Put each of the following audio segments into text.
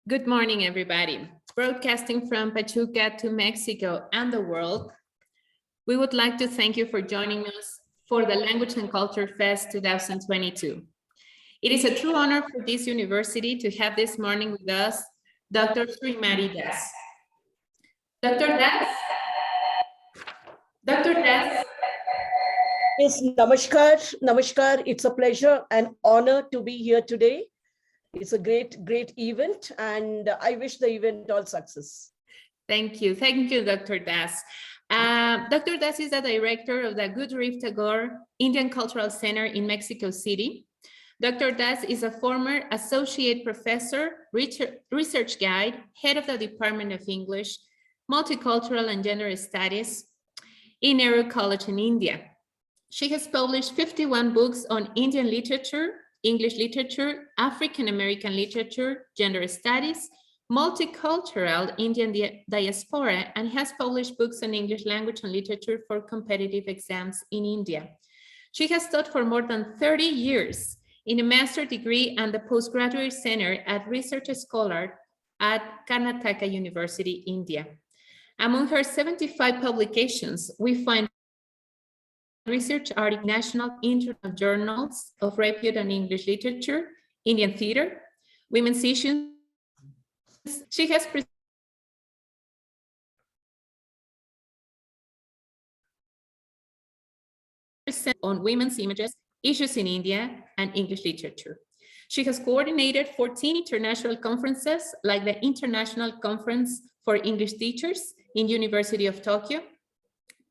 Good morning, everybody. Broadcasting from Pachuca to Mexico and the world, we would like to thank you for joining us for the Language and Culture Fest 2022. It is a true honor for this university to have this morning with us Dr. Srimati Das. Dr. Das? Dr. Das? Yes, Namaskar. Namaskar. It's a pleasure and honor to be here today. It's a great event, and I wish the event all success. Thank you. Thank you, Dr. Das. Dr. Das is the director of the Gudriv Tagore Indian Cultural Center in Mexico City. Dr. Das is a former associate professor, research guide, head of the Department of English, Multicultural and Gender Studies in Nehru College in India. She has published 51 books on Indian literature, English literature, African American literature, gender studies, multicultural Indian diaspora, and has published books on English language and literature for competitive exams in India. She has taught for more than 30 years in a master's degree and the postgraduate center at Research Scholar at Karnataka University, India. Among her 75 publications, we find research articles, national international journals of repute on English literature, Indian theater, women's issues. She has presented on women's images, issues in India, and English literature. She has coordinated 14 international conferences, like the International Conference for English Teachers in University of Tokyo,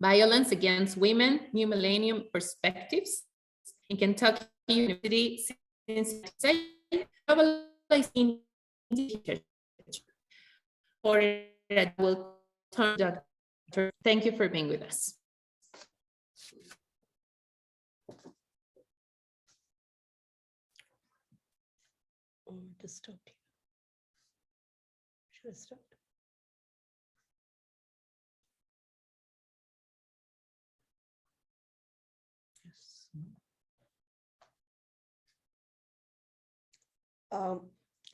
Violence Against Women, New Millennium Perspectives in Kentucky University since globalizing literature. For that will turn Dr. Thank you for being with us. To stop here. Should I start?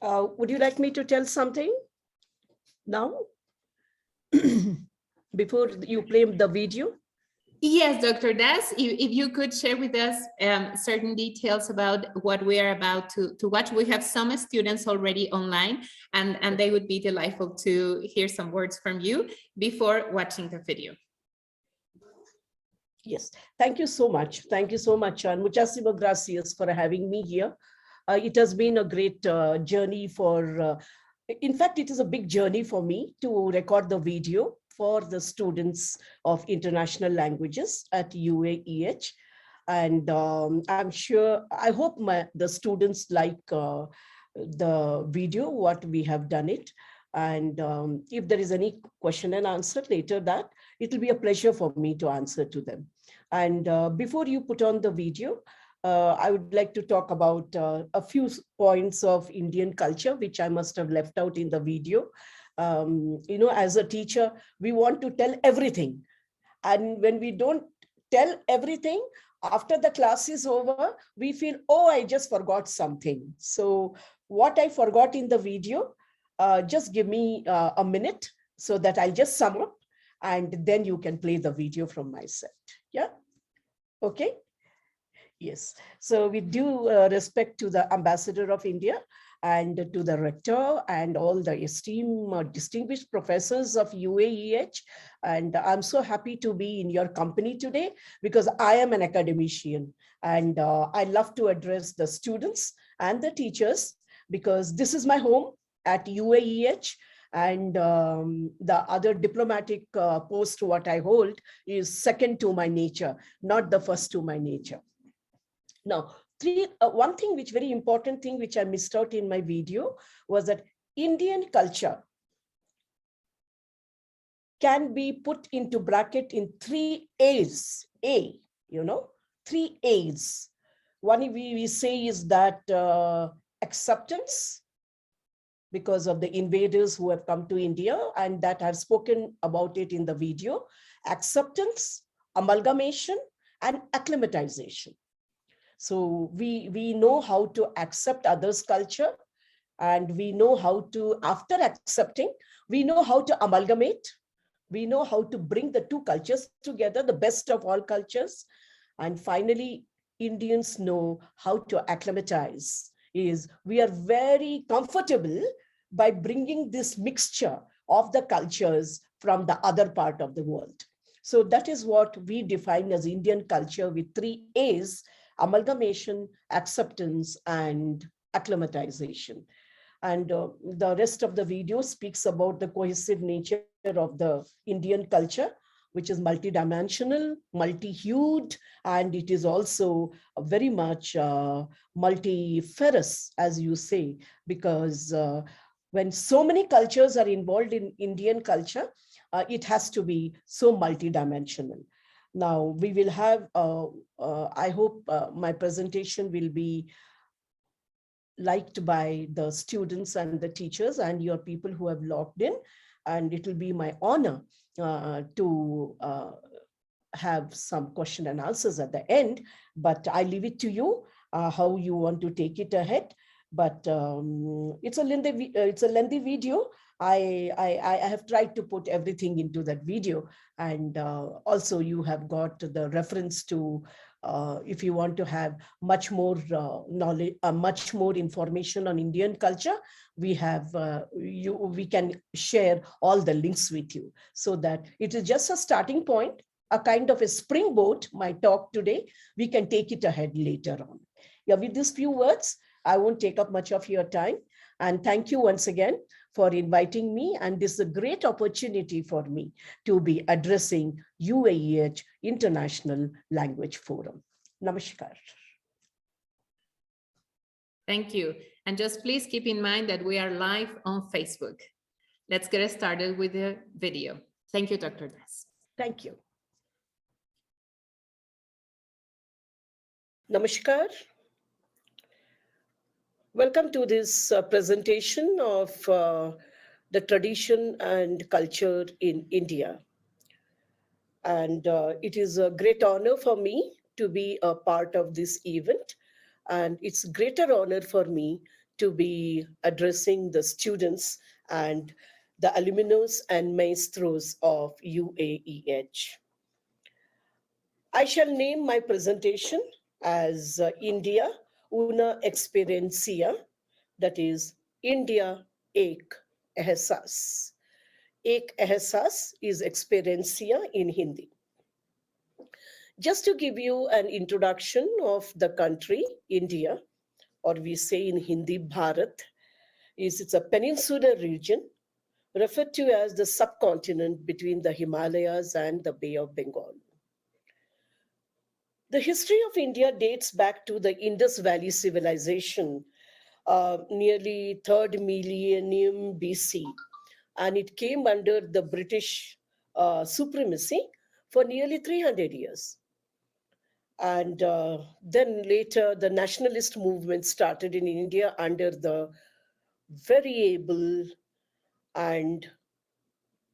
Would you like me to tell something now? Before you play the video? Yes, Dr. Das, if you could share with us certain details about what we are about to watch. We have some students already online, and they would be delightful to hear some words from you before watching the video. Yes, thank you so much. Thank you so much, and muchísimas gracias for having me here. It has been a great journey for, in fact, it is a big journey for me to record the video for the students of international languages at UAEH. And I'm sure, I hope the students like the video, what we have done it. And if there is any question and answer later that, it will be a pleasure for me to answer to them. And before you put on the video, I would like to talk about a few points of Indian culture, which I must have left out in the video. You know, as a teacher, we want to tell everything. And when we don't tell everything, after the class is over, we feel, oh, I just forgot something. So what I forgot in the video, just give me a minute so that I'll just sum up, and then you can play the video from my side. Yeah. Okay. Yes. So we do respect to the Ambassador of India and to the rector and all the esteemed distinguished professors of UAEH. And I'm so happy to be in your company today because I am an academician and I love to address the students and the teachers because this is my home at UAEH. And the other diplomatic post what I hold is second to my nature, not the first to my nature. Now, one thing which very important thing which I missed out in my video was that Indian culture can be put into bracket in 3 A's. A, you know, 3 A's. One we say is that acceptance, because of the invaders who have come to India, and that I've spoken about it in the video. Acceptance, amalgamation, and acclimatization. So we know how to accept others' culture And we know how to, after accepting, we know how to amalgamate. We know how to bring the two cultures together, the best of all cultures. And finally, Indians know how to acclimatize. Is we are very comfortable by bringing this mixture of the cultures from the other part of the world. So that is what we define as Indian culture with 3 A's: amalgamation, acceptance, and acclimatization. And the rest of the video speaks about the cohesive nature of the Indian culture, which is multidimensional, multi-hued, and it is also very much multiferous, as you say, because when so many cultures are involved in Indian culture, it has to be so multidimensional. Now, we will have, I hope my presentation will be liked by the students and the teachers and your people who have logged in. And it will be my honor to have some question and answers at the end, but I leave it to you how you want to take it ahead. But it's a lengthy video. I have tried to put everything into that video, and also you have got the reference to if you want to have much more knowledge, much more information on Indian culture, we have we can share all the links with you, so that it is just a starting point, a kind of a springboard, my talk today. We can take it ahead later on. Yeah, with these few words, I won't take up much of your time. And thank you once again for inviting me. And this is a great opportunity for me to be addressing UAEH International Language Forum. Namaskar. Thank you. And just please keep in mind that we are live on Facebook. Let's get started with the video. Thank you, Dr. Das. Thank you. Namaskar. Welcome to this presentation of the tradition and culture in India. And it is a great honor for me to be a part of this event. And it's greater honor for me to be addressing the students and the alumnus and maestros of UAEH. I shall name my presentation as India Una Experiencia, that is India Ek Ehsas. Ek Ehsas is experiencia in Hindi. Just to give you an introduction of the country, India, or we say in Hindi, Bharat, it's a peninsular region referred to as the subcontinent between the Himalayas and the Bay of Bengal. The history of India dates back to the Indus Valley civilization, nearly 3rd millennium BC, and it came under the British supremacy for nearly 300 years. And then later, the nationalist movement started in India under the very able and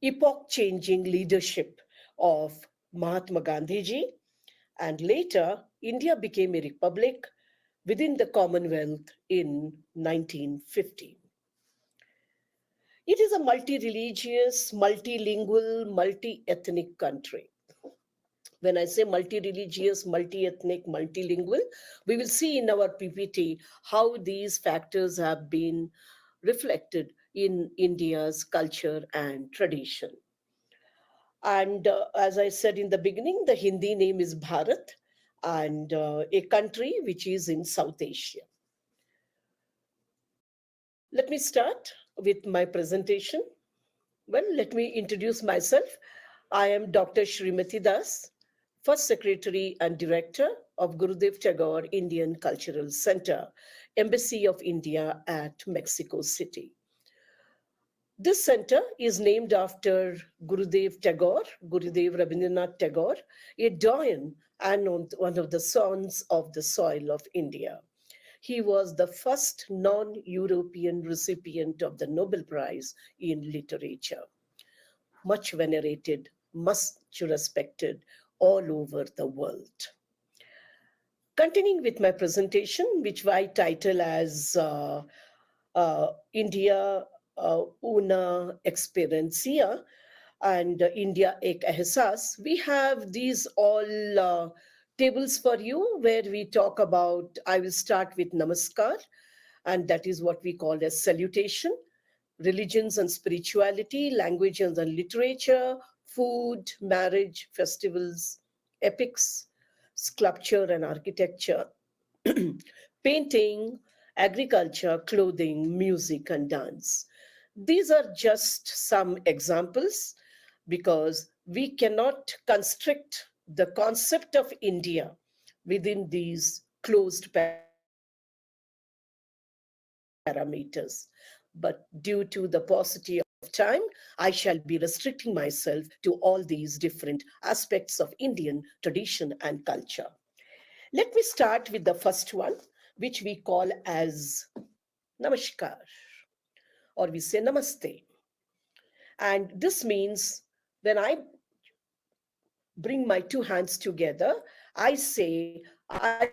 epoch-changing leadership of Mahatma Gandhi ji. And later, India became a republic within the Commonwealth in 1950. It is a multi-religious, multilingual, multi-ethnic country. When I say multi-religious, multi-ethnic, multilingual, we will see in our PPT how these factors have been reflected in India's culture and tradition. And as I said in the beginning, the Hindi name is Bharat, and a country which is in South Asia. Let me start with my presentation. Well, let me introduce myself. I am Dr. Srimati Das, First Secretary and Director of Gurudev Tagore Indian Cultural Center, Embassy of India at Mexico City. This center is named after Gurudev Tagore, Gurudev Rabindranath Tagore, a doyen and one of the sons of the soil of India. He was the first non-European recipient of the Nobel Prize in Literature. Much venerated, much respected all over the world. Continuing with my presentation, which I title as India una experiencia and India ek ehsas. We have these all tables for you where we talk about, I will start with Namaskar, and that is what we call as salutation, religions and spirituality, languages and literature, food, marriage, festivals, epics, sculpture and architecture, painting, agriculture, clothing, music, and dance. These are just some examples because we cannot constrict the concept of India within these closed parameters. But due to the paucity of time, I shall be restricting myself to all these different aspects of Indian tradition and culture. Let me start with the first one, which we call as Namaskar, or we say Namaste. And this means when I bring my two hands together, I say, I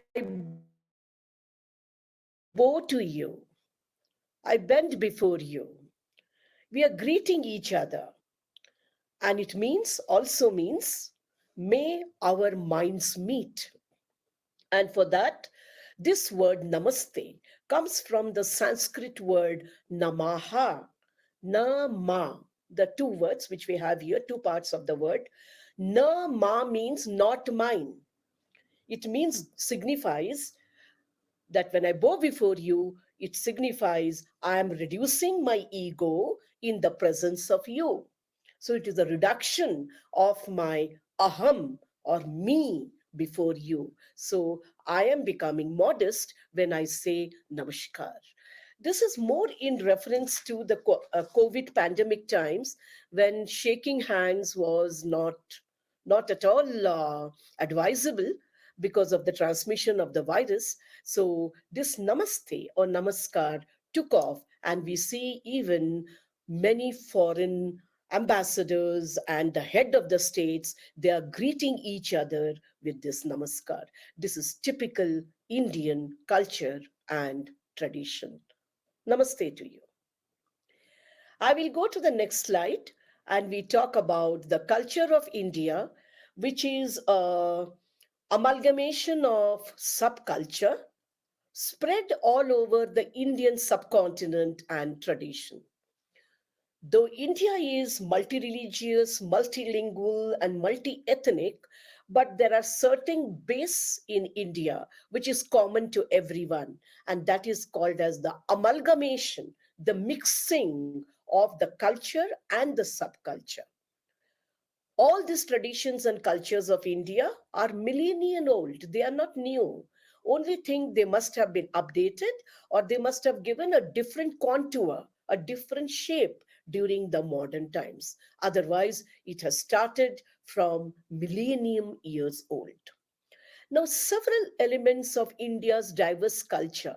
bow to you, I bend before you. We are greeting each other. And it also means, may our minds meet. And for that, this word namaste comes from the Sanskrit word namaha, nama, the two words which we have here, two parts of the word. Nama means not mine. It means, signifies that when I bow before you, it signifies I am reducing my ego in the presence of you. So it is a reduction of my aham or me before you. So I am becoming modest when I say namaskar. This is more in reference to the COVID pandemic times when shaking hands was not at all advisable because of the transmission of the virus. So this namaste or namaskar took off, and we see even many foreign ambassadors and the head of the states, they are greeting each other with this namaskar. This is typical Indian culture and tradition. Namaste to you. I will go to the next slide and we talk about the culture of India, which is a amalgamation of subculture spread all over the Indian subcontinent and tradition. Though India is multi-religious, multilingual, and multi-ethnic, but there are certain base in India which is common to everyone, and that is called as the amalgamation, the mixing of the culture and the subculture. All these traditions and cultures of India are millennium old. They are not new. Only thing, they must have been updated or they must have given a different contour, a different shape during the modern times. Otherwise, it has started from millennium years old. Now, several elements of India's diverse culture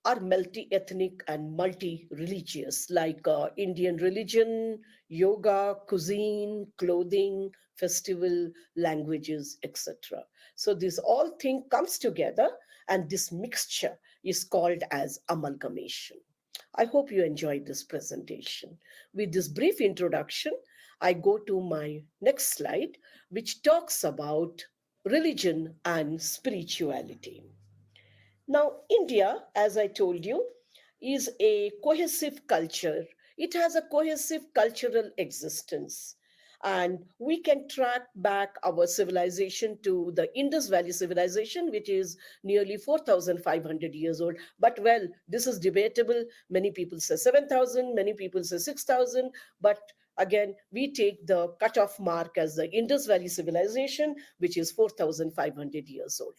are multi-ethnic and multi-religious, like Indian religion, yoga, cuisine, clothing, festival, languages, etc. So this all thing comes together, and this mixture is called as amalgamation. I hope you enjoyed this presentation. With this brief introduction, I go to my next slide, which talks about religion and spirituality. Now, India, as I told you, is a cohesive culture. It has a cohesive cultural existence. And we can track back our civilization to the Indus Valley civilization, which is nearly 4,500 years old. But well, this is debatable. Many people say 7,000, many people say 6,000. But again, we take the cutoff mark as the Indus Valley civilization, which is 4,500 years old.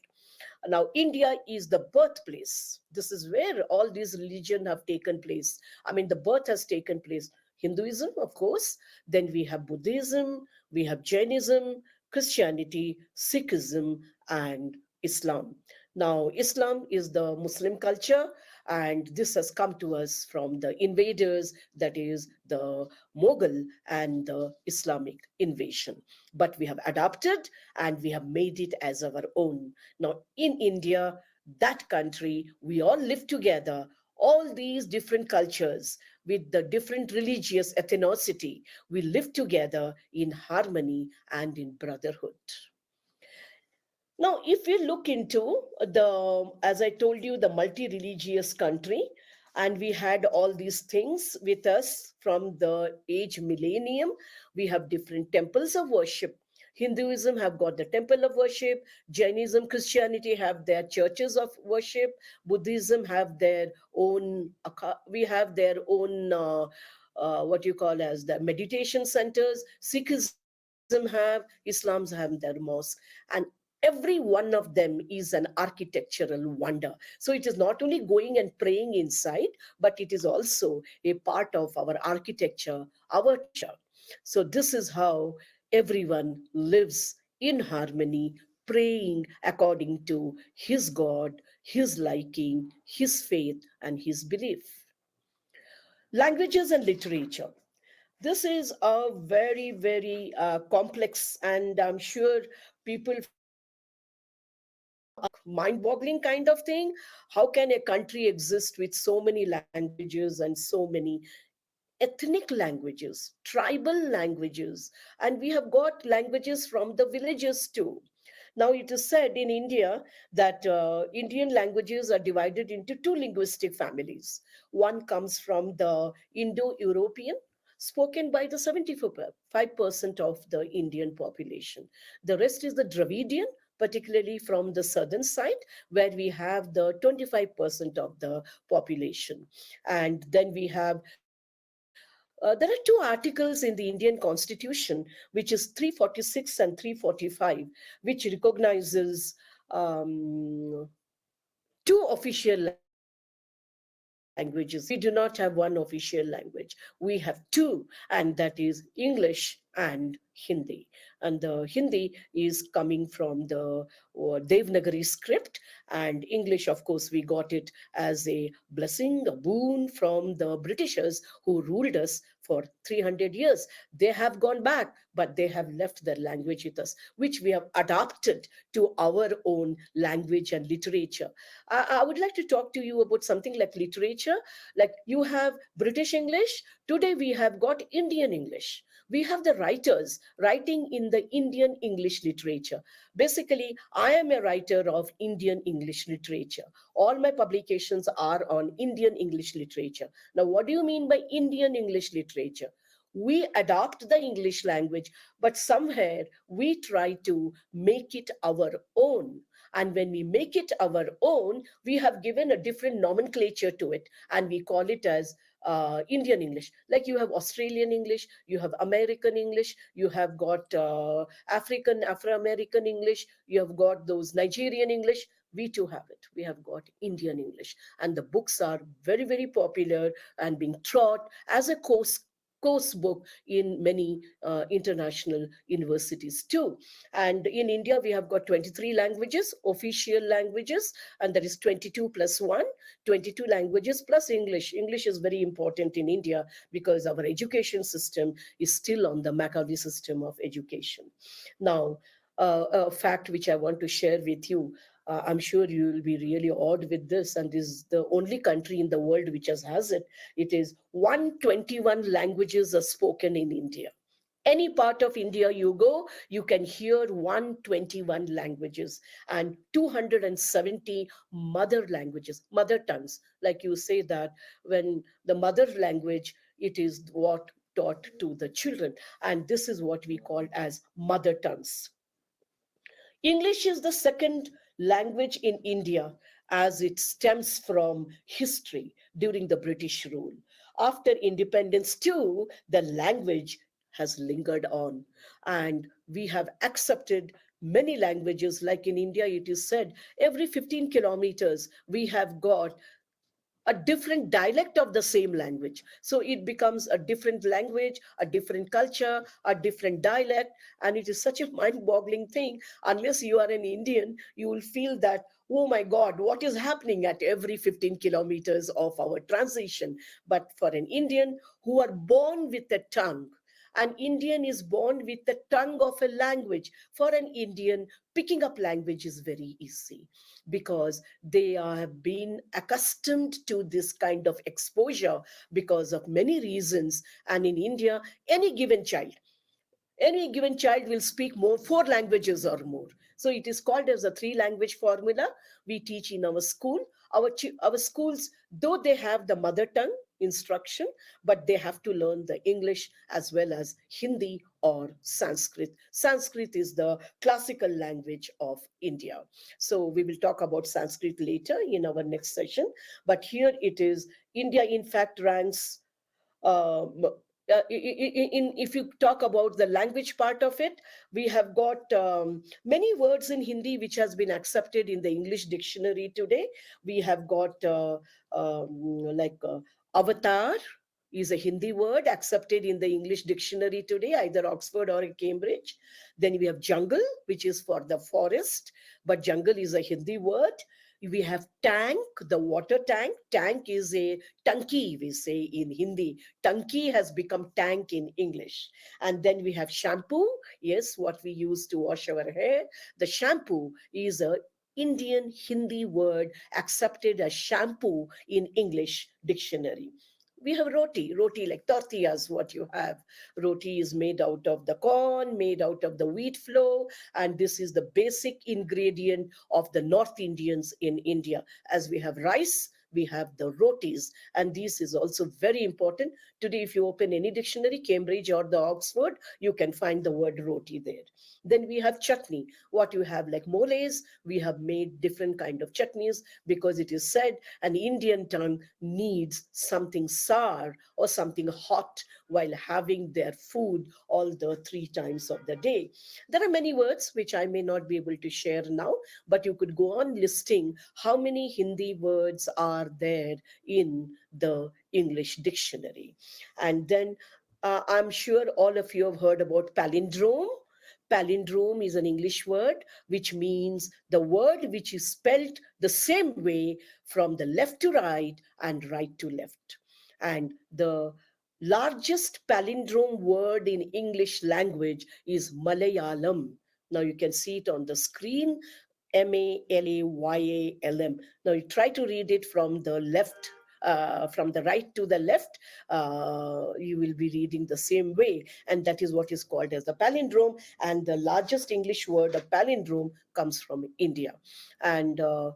Now, India is the birthplace. This is where all these religions have taken place. I mean, the birth has taken place. Hinduism, of course, then we have Buddhism, we have Jainism, Christianity, Sikhism, and Islam. Now, Islam is the Muslim culture, and this has come to us from the invaders, that is the Mughal and the Islamic invasion. But we have adapted and we have made it as our own. Now, in India, that country, we all live together, all these different cultures with the different religious ethnicity, we live together in harmony and in brotherhood. Now, if we look into as I told you, the multi-religious country, and we had all these things with us from the age millennium, we have different temples of worship. Hinduism have got the temple of worship, Jainism, Christianity have their churches of worship, Buddhism have their own, we have their own, what you call as the meditation centers, Sikhism have, Islam's have their mosque, and every one of them is an architectural wonder. So it is not only going and praying inside, but it is also a part of our architecture, our culture. So this is how everyone lives in harmony, praying according to his God, his liking, his faith, and his belief. Languages and literature. This is a very, very complex, and I'm sure people find it mind-boggling kind of thing. How can a country exist with so many languages and so many ethnic languages, tribal languages, and we have got languages from the villages too. Now, it is said in India that Indian languages are divided into two linguistic families. One comes from the Indo-European, spoken by the 75% of the Indian population. The rest is the Dravidian, particularly from the southern side, where we have the 25% of the population. And then we have there are two articles in the Indian Constitution, which is 346 and 345, which recognizes two official languages. We do not have one official language. We have two, and that is English and Hindi. And the Hindi is coming from the Devanagari script, and English, of course, we got it as a blessing, a boon from the Britishers who ruled us for 300 years. They have gone back, but they have left their language with us, which we have adapted to our own language and literature. I would like to talk to you about something like literature. Like, you have British English, today we have got Indian English. We have the writers writing in the Indian English literature. Basically, I am a writer of Indian English literature. All my publications are on Indian English literature. Now, what do you mean by Indian English literature? We adopt the English language, but somewhere we try to make it our own. And when we make it our own, we have given a different nomenclature to it, and we call it as Indian English. Like, you have Australian English, you have American English, you have got Afro-American English, you have got those Nigerian English. We too have it. We have got Indian English. And the books are very, very popular and being taught as a course book in many international universities too. And in India, we have got 23 languages, official languages, and that is 22 plus 1, 22 languages plus English. English is very important in India because our education system is still on the Macaulay system of education. Now, a fact which I want to share with you. I'm sure you will be really awed with this, and this is the only country in the world which has it. It is 121 languages are spoken in India. Any part of India you go, you can hear 121 languages and 270 mother languages, mother tongues. Like, you say that when the mother language, it is what taught to the children. And this is what we call as mother tongues. English is the second language in India, as it stems from history during the British rule. After independence, too, the language has lingered on, and we have accepted many languages. Like in India, it is said every 15 kilometers we have got a different dialect of the same language. So it becomes a different language, a different culture, a different dialect. And it is such a mind boggling thing. Unless you are an Indian, you will feel that, oh my God, what is happening at every 15 kilometers of our transition? But for an Indian who are born with a tongue, An Indian is born with the tongue of a language. For an Indian, picking up language is very easy because they have been accustomed to this kind of exposure because of many reasons. And in India, any given child will speak more, four languages or more. So it is called as a three language formula we teach in our school. Our schools, though they have the mother tongue instruction, but they have to learn the English as well as Hindi or Sanskrit. Sanskrit is the classical language of India. So we will talk about Sanskrit later in our next session. But here it is. India, in fact, ranks um, if you talk about the language part of it, we have got many words in Hindi which has been accepted in the English dictionary today. We have got like avatar is a Hindi word accepted in the English dictionary today, either Oxford or Cambridge. Then we have jungle, which is for the forest, but jungle is a Hindi word. We have tank, the water tank. Tank is a tanki, we say in Hindi. Tanki has become tank in English. And then we have shampoo. Yes, what we use to wash our hair. The shampoo is a Indian Hindi word accepted as shampoo in English dictionary. We have roti like tortillas, what you have. Roti is made out of the corn, made out of the wheat flour, and this is the basic ingredient of the North Indians in India. As we have rice, we have the rotis, and this is also very important. Today, if you open any dictionary, Cambridge or the Oxford, you can find the word roti there. Then we have chutney. What you have like moles, we have made different kind of chutneys because it is said an Indian tongue needs something sour or something hot while having their food all the three times of the day. There are many words which I may not be able to share now, but you could go on listing how many Hindi words are there in the English dictionary. And then I'm sure all of you have heard about palindrome. Palindrome is an English word which means the word which is spelt the same way from the left to right and right to left. And the largest palindrome word in English language is Malayalam. Now you can see it on the screen. Malayalm. Now you try to read it from the left, from the right to the left. You will be reading the same way, and that is what is called as the palindrome. And the largest English word of palindrome comes from India. And uh,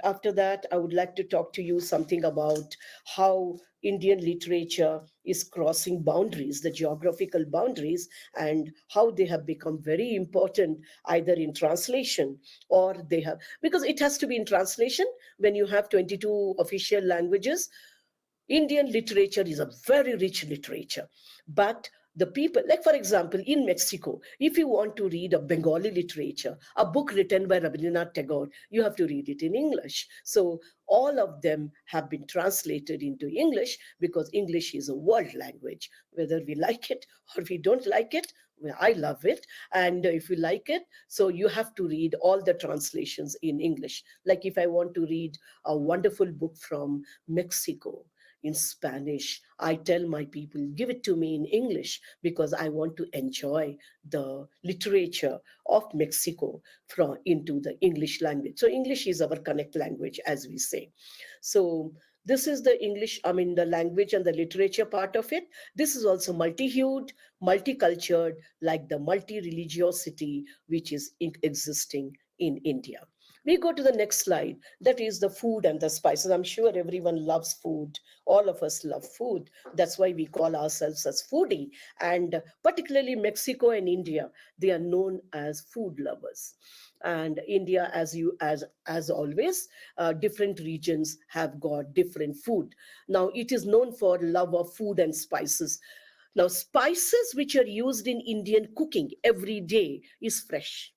after that, I would like to talk to you something about how Indian literature is crossing boundaries, the geographical boundaries, and how they have become very important either in translation or they have, because it has to be in translation when you have 22 official languages. Indian literature is a very rich literature, but the people, like for example, in Mexico, if you want to read a Bengali literature, a book written by Rabindranath Tagore, you have to read it in English. So all of them have been translated into English because English is a world language. Whether we like it or we don't like it, well, I love it. And if you like it, so you have to read all the translations in English. Like if I want to read a wonderful book from Mexico, in Spanish, I tell my people, give it to me in English because I want to enjoy the literature of Mexico from into the English language. So English is our connect language, as we say. So this is the English, I mean, the language and the literature part of it. This is also multi-hued, multicultural, like the multi-religiosity which is existing in India. We go to the next slide. That is the food and the spices. I'm sure everyone loves food. All of us love food. That's why we call ourselves as foodie. And particularly Mexico and India, they are known as food lovers. And India, as always, different regions have got different food. Now it is known for love of food and spices. Now spices which are used in Indian cooking every day is fresh.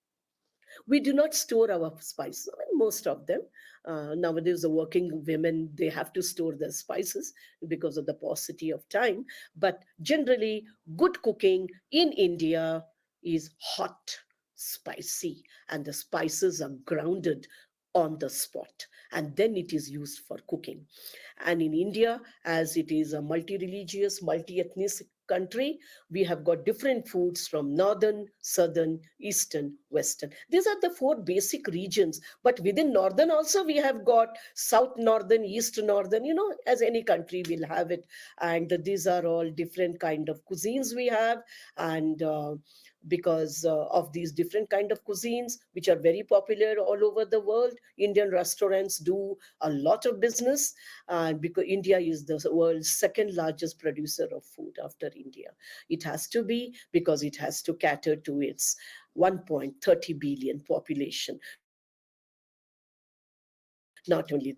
We do not store our spices. I mean, most of them. Nowadays, the working women, they have to store their spices because of the paucity of time. But generally, good cooking in India is hot, spicy, and the spices are grounded on the spot, and then it is used for cooking. And in India, as it is a multi-religious, multi-ethnic country, we have got different foods from northern, southern, eastern, western. These are the four basic regions. But within northern also, we have got south northern, east northern, as any country will have it. And these are all different kind of cuisines we have. And because of these different kind of cuisines, which are very popular all over the world, Indian restaurants do a lot of business. And because India is the world's second largest producer of food after India, it has to be, because it has to cater to its 1.30 billion population. Not only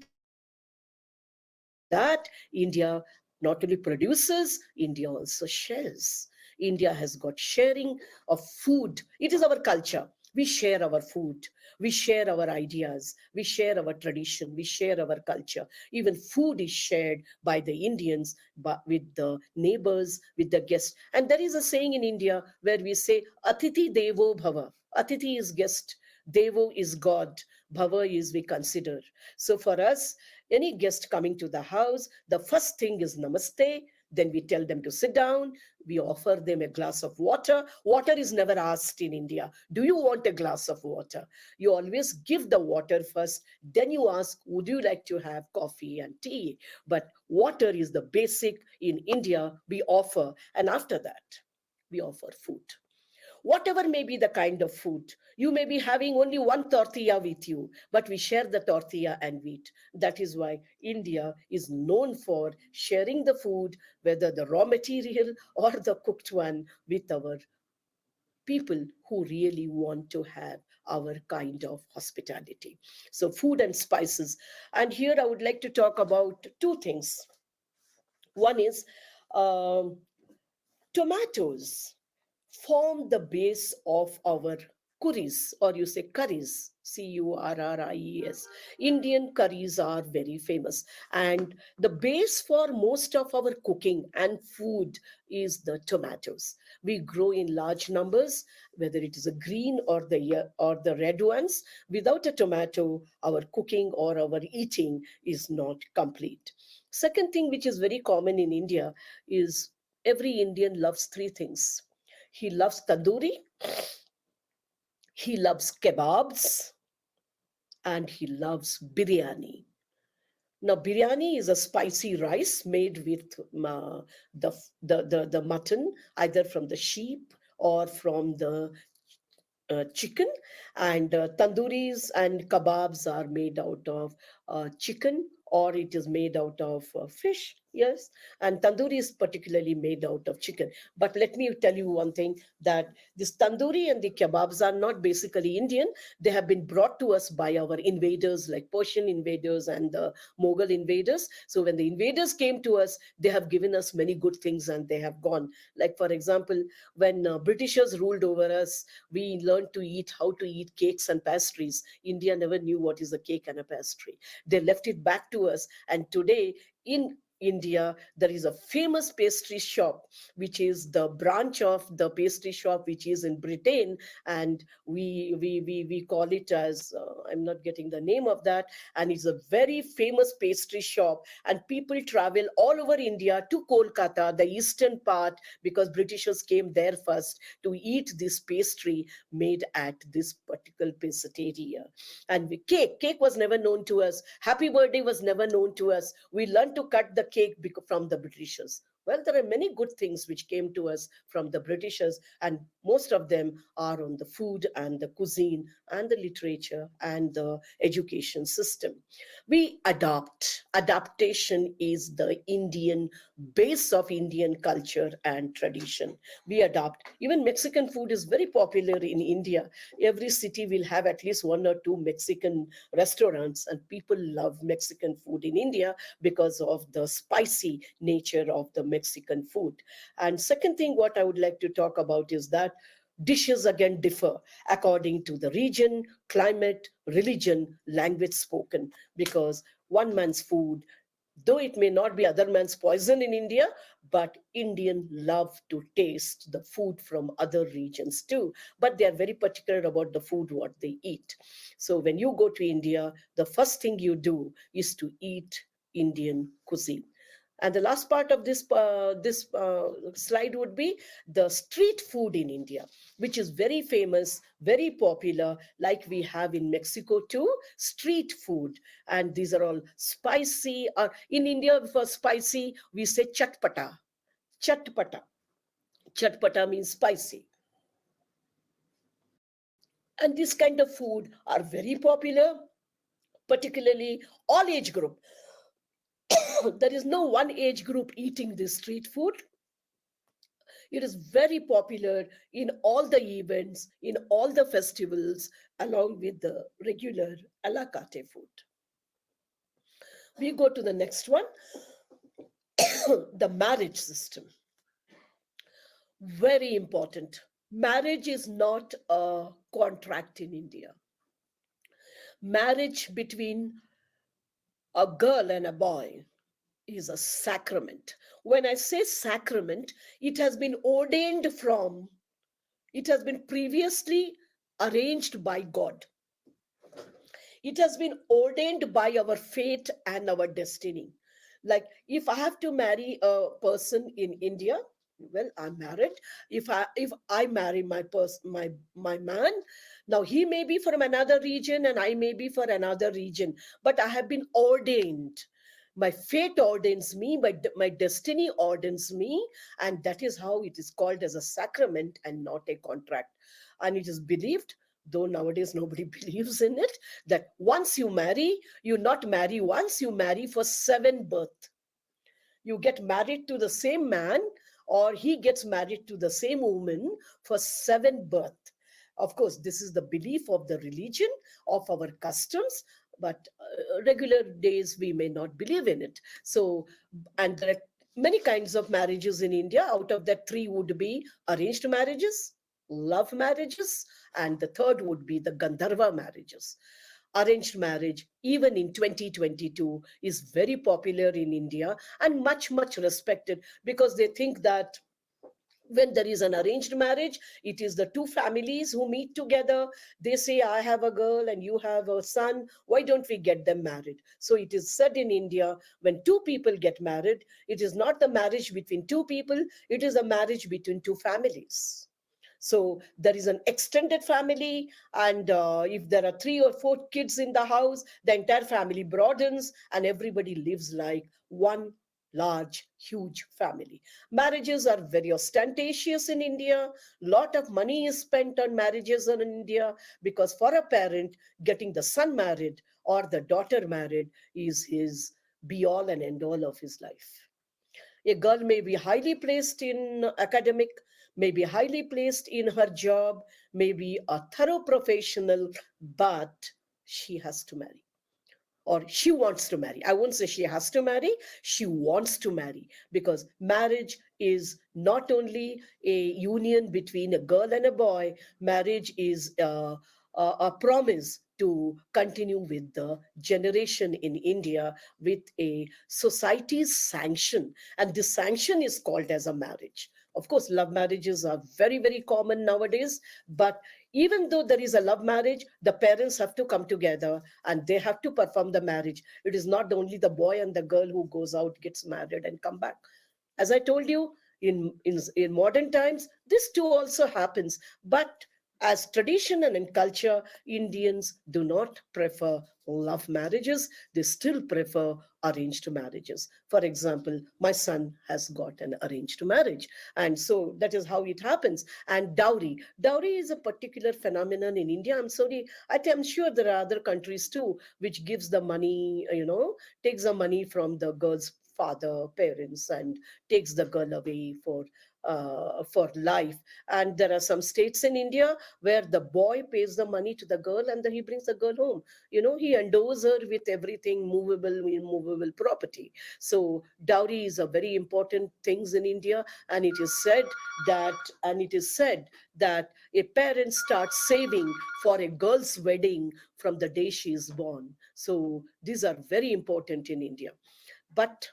that, India not only produces, India also shares. India has got sharing of food. It is our culture. We share our food. We share our ideas. We share our tradition. We share our culture. Even food is shared by the Indians, but with the neighbors, with the guests. And there is a saying in India where we say, Atiti Devo Bhava. Atiti is guest, Devo is God, Bhava is we consider. So for us, any guest coming to the house, the first thing is Namaste. Then we tell them to sit down. We offer them a glass of water. Water is never asked in India. Do you want a glass of water? You always give the water first. Then you ask, would you like to have coffee and tea? But water is the basic in India we offer. And after that, we offer food. Whatever may be the kind of food. You may be having only one tortilla with you, but we share the tortilla and wheat. That is why India is known for sharing the food, whether the raw material or the cooked one, with our people who really want to have our kind of hospitality. So, food and spices. And here I would like to talk about two things. One is um, tomatoes form the base of our curries, or you say curries, curries. Indian curries are very famous, and the base for most of our cooking and food is the tomatoes. We grow in large numbers, whether it is a green or the red ones. Without a tomato, our cooking or our eating is not complete. Second thing which is very common in India is every Indian loves three things. He loves tandoori, he loves kebabs, and he loves biryani. Now, biryani is a spicy rice made with the mutton, either from the sheep or from the chicken. And tandooris and kebabs are made out of chicken, or it is made out of fish. Yes, and tandoori is particularly made out of chicken. But let me tell you one thing, that this tandoori and the kebabs are not basically Indian. They have been brought to us by our invaders, like Persian invaders and the Mughal invaders. So when the invaders came to us, they have given us many good things and they have gone. Like, for example, when Britishers ruled over us, we learned to eat how to eat cakes and pastries. India never knew what is a cake and a pastry. They left it back to us. And today in India, there is a famous pastry shop, which is the branch of the pastry shop, which is in Britain. And we call it as, I'm not getting the name of that. And it's a very famous pastry shop. And people travel all over India to Kolkata, the eastern part, because Britishers came there first to eat this pastry made at this particular pastry. And cake was never known to us. Happy birthday was never known to us. We learned to cut the cake from the Britishers. Well, there are many good things which came to us from the Britishers, and most of them are on the food and the cuisine and the literature and the education system. We adopt. Adaptation is the Indian base of Indian culture and tradition. We adopt. Even Mexican food is very popular in India. Every city will have at least one or two Mexican restaurants, and people love Mexican food in India because of the spicy nature of the Mexican food. And second thing, what I would like to talk about is that dishes again differ according to the region, climate, religion, language spoken, because one man's food, though it may not be other man's poison in India, but Indian love to taste the food from other regions too. But they are very particular about the food what they eat. So when you go to India, the first thing you do is to eat Indian cuisine. And the last part of this slide would be the street food in India, which is very famous, very popular, like we have in Mexico too, street food. And these are all spicy. In India, for spicy, we say chatpata. Chatpata. Chatpata means spicy. And this kind of food are very popular, particularly all age group. There is no one age group eating this street food. It is very popular in all the events, in all the festivals, along with the regular a la carte food. We go to the next one, the marriage system. Very important. Marriage is not a contract in India. Marriage between a girl and a boy is a sacrament. When I say sacrament, it has been ordained from, it has been previously arranged by God. It has been ordained by our fate and our destiny. Like if I have to marry a person in India, well, I'm married. If I marry my man, now he may be from another region and I may be for another region, but I have been ordained. My fate ordains me, my destiny ordains me, and that is how it is called as a sacrament and not a contract. And it is believed, though nowadays nobody believes in it, that once you marry, you not marry once, you marry for 7 births. You get married to the same man, or he gets married to the same woman for 7 births. Of course, this is the belief of the religion, of our customs, but regular days we may not believe in it. So, and there are many kinds of marriages in India. Out of that, three would be arranged marriages, love marriages, and the third would be the Gandharva marriages. Arranged marriage, even in 2022, is very popular in India and much, much respected, because they think that when there is an arranged marriage, it is the two families who meet together. They say, I have a girl and you have a son, why don't we get them married? So it is said in India, when two people get married, it is not the marriage between two people, it is a marriage between two families. So there is an extended family, and if there are 3 or 4 kids in the house, the entire family broadens and everybody lives like one large, huge family. Marriages are very ostentatious in India. Lot of money is spent on marriages in India, because for a parent, getting the son married or the daughter married is his be all and end all of his life. A girl may be highly placed in academic, may be highly placed in her job, may be a thorough professional, but she has to marry, or she wants to marry. I won't say she has to marry, she wants to marry, because marriage is not only a union between a girl and a boy, marriage is a promise to continue with the generation in India with a society's sanction. And this sanction is called as a marriage. Of course, love marriages are very, very common nowadays. But even though there is a love marriage, the parents have to come together and they have to perform the marriage. It is not only the boy and the girl who goes out, gets married, and come back. As I told you, in modern times, this too also happens. But as tradition and in culture, Indians do not prefer love marriages. They still prefer arranged marriages. For example, my son has got an arranged marriage. And so that is how it happens. And dowry. Dowry is a particular phenomenon in India. I'm sorry, I'm sure there are other countries too, which gives the money, takes the money from the girl's father, parents, and takes the girl away for life. And there are some states in India where the boy pays the money to the girl and then he brings the girl home. He endows her with everything, movable, immovable property. So dowry is a very important things in India, and it is said that a parent starts saving for a girl's wedding from the day she is born. So these are very important in India. But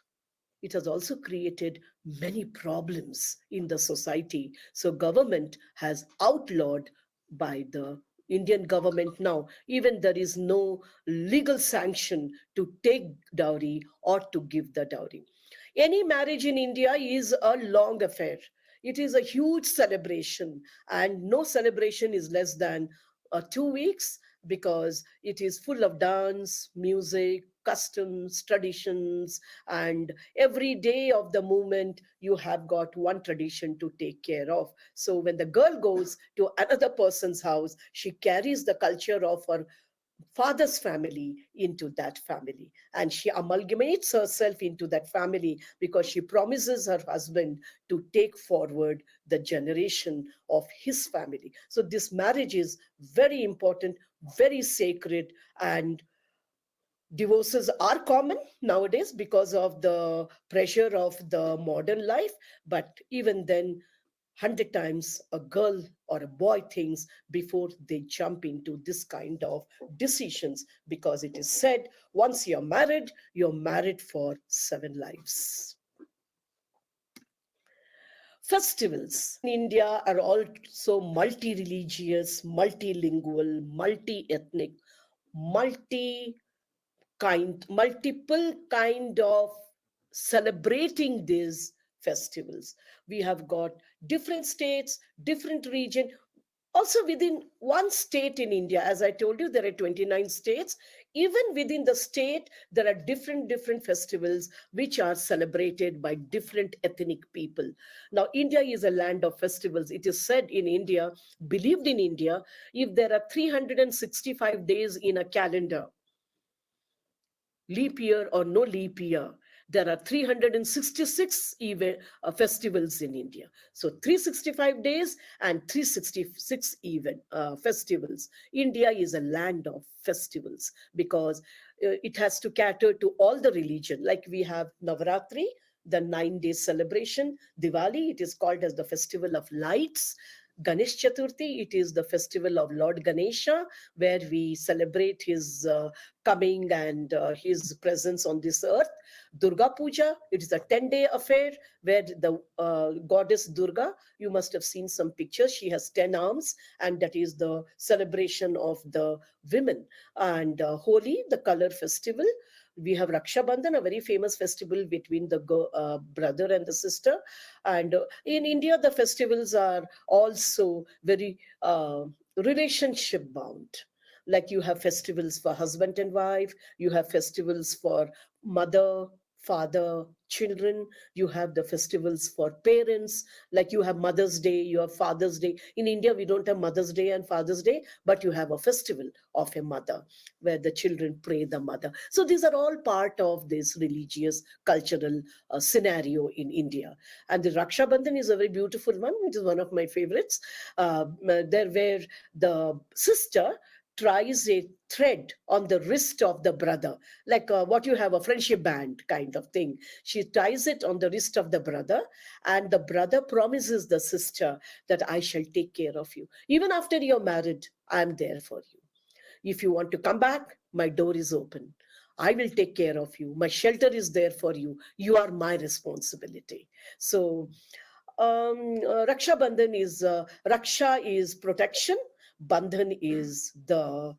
it has also created many problems in the society. So government has outlawed, by the Indian government now, even there is no legal sanction to take dowry or to give the dowry. Any marriage in India is a long affair. It is a huge celebration, and no celebration is less than 2 weeks, because it is full of dance, music, customs, traditions, and every day of the movement you have got one tradition to take care of. So when the girl goes to another person's house, she carries the culture of her father's family into that family, and she amalgamates herself into that family because she promises her husband to take forward the generation of his family. So this marriage is very important, very sacred, and divorces are common nowadays because of the pressure of the modern life. But even then, 100 times a girl or a boy thinks before they jump into this kind of decisions, because it is said once you're married for 7 lives. Festivals in India are also multi-religious, multilingual, multi-ethnic, multi multiple kind of celebrating these festivals. We have got different states, different region. Also within one state in India, as I told you, there are 29 states. Even within the state, there are different festivals which are celebrated by different ethnic people. Now, India is a land of festivals. It is said in India, believed in India, if there are 365 days in a calendar, leap year or no leap year, there are 366 festivals in India. So 365 days and 366 festivals. India is a land of festivals because it has to cater to all the religion. Like we have Navaratri, the 9 day celebration. Diwali, it is called as the festival of lights. Ganesh Chaturthi, it is the festival of Lord Ganesha, where we celebrate his coming and his presence on this earth. Durga Puja, it is a 10-day affair where the goddess Durga, you must have seen some pictures, she has 10 arms, and that is the celebration of the women. And Holi, the color festival. We have Raksha Bandhan, a very famous festival between the brother and the sister. And in India, the festivals are also very relationship bound. Like you have festivals for husband and wife, you have festivals for mother, father, children, you have the festivals for parents, like you have Mother's Day, you have Father's Day. In India, we don't have Mother's Day and Father's Day, but you have a festival of a mother where the children pray the mother. So these are all part of this religious, cultural scenario in India. And the Raksha Bandhan is a very beautiful one, which is one of my favorites. There where the sister tries a thread on the wrist of the brother, like what you have, a friendship band kind of thing. She ties it on the wrist of the brother, and the brother promises the sister that I shall take care of you. Even after you're married, I'm there for you. If you want to come back, my door is open. I will take care of you. My shelter is there for you. You are my responsibility. So, Raksha Bandhan is Raksha is protection. Bandhan is the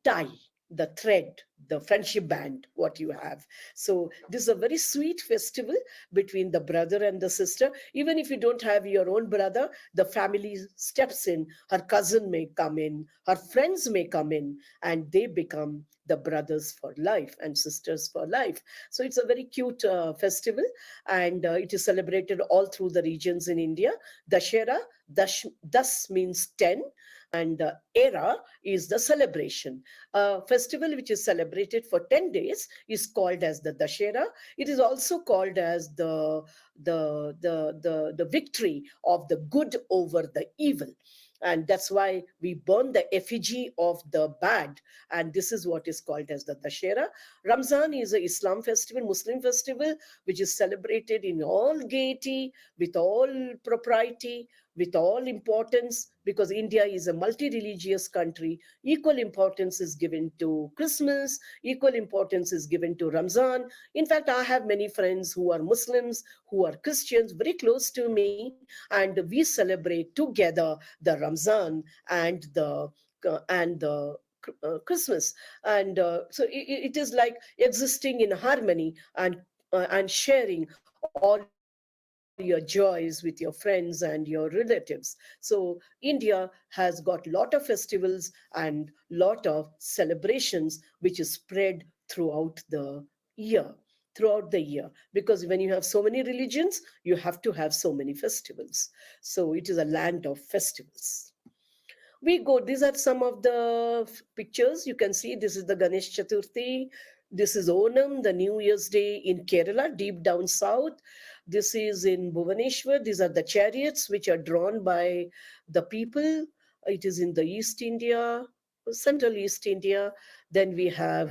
tie, the thread, the friendship band, what you have. So this is a very sweet festival between the brother and the sister. Even if you don't have your own brother, the family steps in. Her cousin may come in, her friends may come in, and they become the brothers for life and sisters for life. So it's a very cute festival, and it is celebrated all through the regions in India. Dashera, das means 10, and era is the celebration. A festival which is celebrated for 10 days is called as the Dashera. It is also called as the victory of the good over the evil. And that's why we burn the effigy of the bad. And this is what is called as the Dashera. Ramzan is a Islam festival, Muslim festival, which is celebrated in all gaiety, with all propriety, with all importance, because India is a multi-religious country. Equal importance is given to Christmas, equal importance is given to Ramzan. In fact, I have many friends who are Muslims, who are Christians, very close to me, and we celebrate together the Ramzan and the Christmas. And so it is like existing in harmony. And and sharing all your joys with your friends and your relatives. So India has got lot of festivals and lot of celebrations which is spread year throughout the year, because when you have so many religions, you have to have so many festivals. So it is a land of festivals. We go, these are some of the pictures you can see. This is the Ganesh Chaturthi, this is Onam, the New Year's Day in Kerala, deep down south. This is in Bhubaneswar. These are the chariots which are drawn by the people. It is in the East India, Central East India. Then we have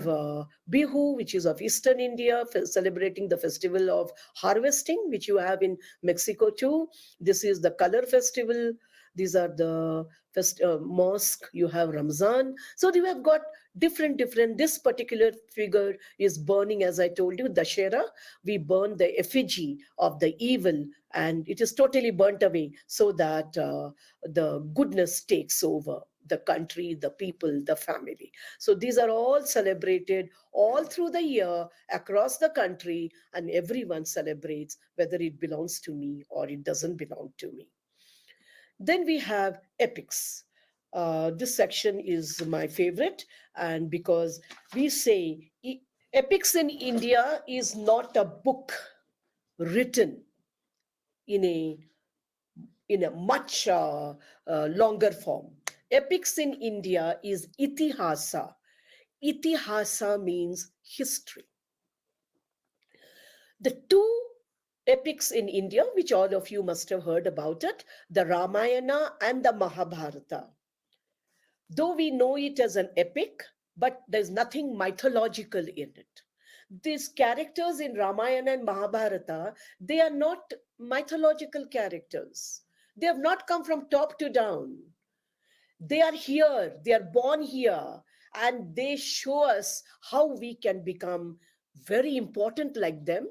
Bihu, which is of Eastern India, celebrating the festival of harvesting, which you have in Mexico too. This is the color festival. These are the mosque. You have Ramzan. So you have got different. This particular figure is burning, as I told you, Dashera. We burn the effigy of the evil, and it is totally burnt away so that the goodness takes over the country, the people, the family. So these are all celebrated all through the year across the country, and everyone celebrates whether it belongs to me or it doesn't belong to me. Then we have epics. This section is my favorite, and because we say epics in India is not a book written in a much longer form. Epics in India is itihasa. Itihasa means history. The two epics in India, which all of you must have heard about it, the Ramayana and the Mahabharata. Though we know it as an epic, but there's nothing mythological in it. These characters in Ramayana and Mahabharata, they are not mythological characters. They have not come from top to down. They are here, they are born here, and they show us how we can become very important like them,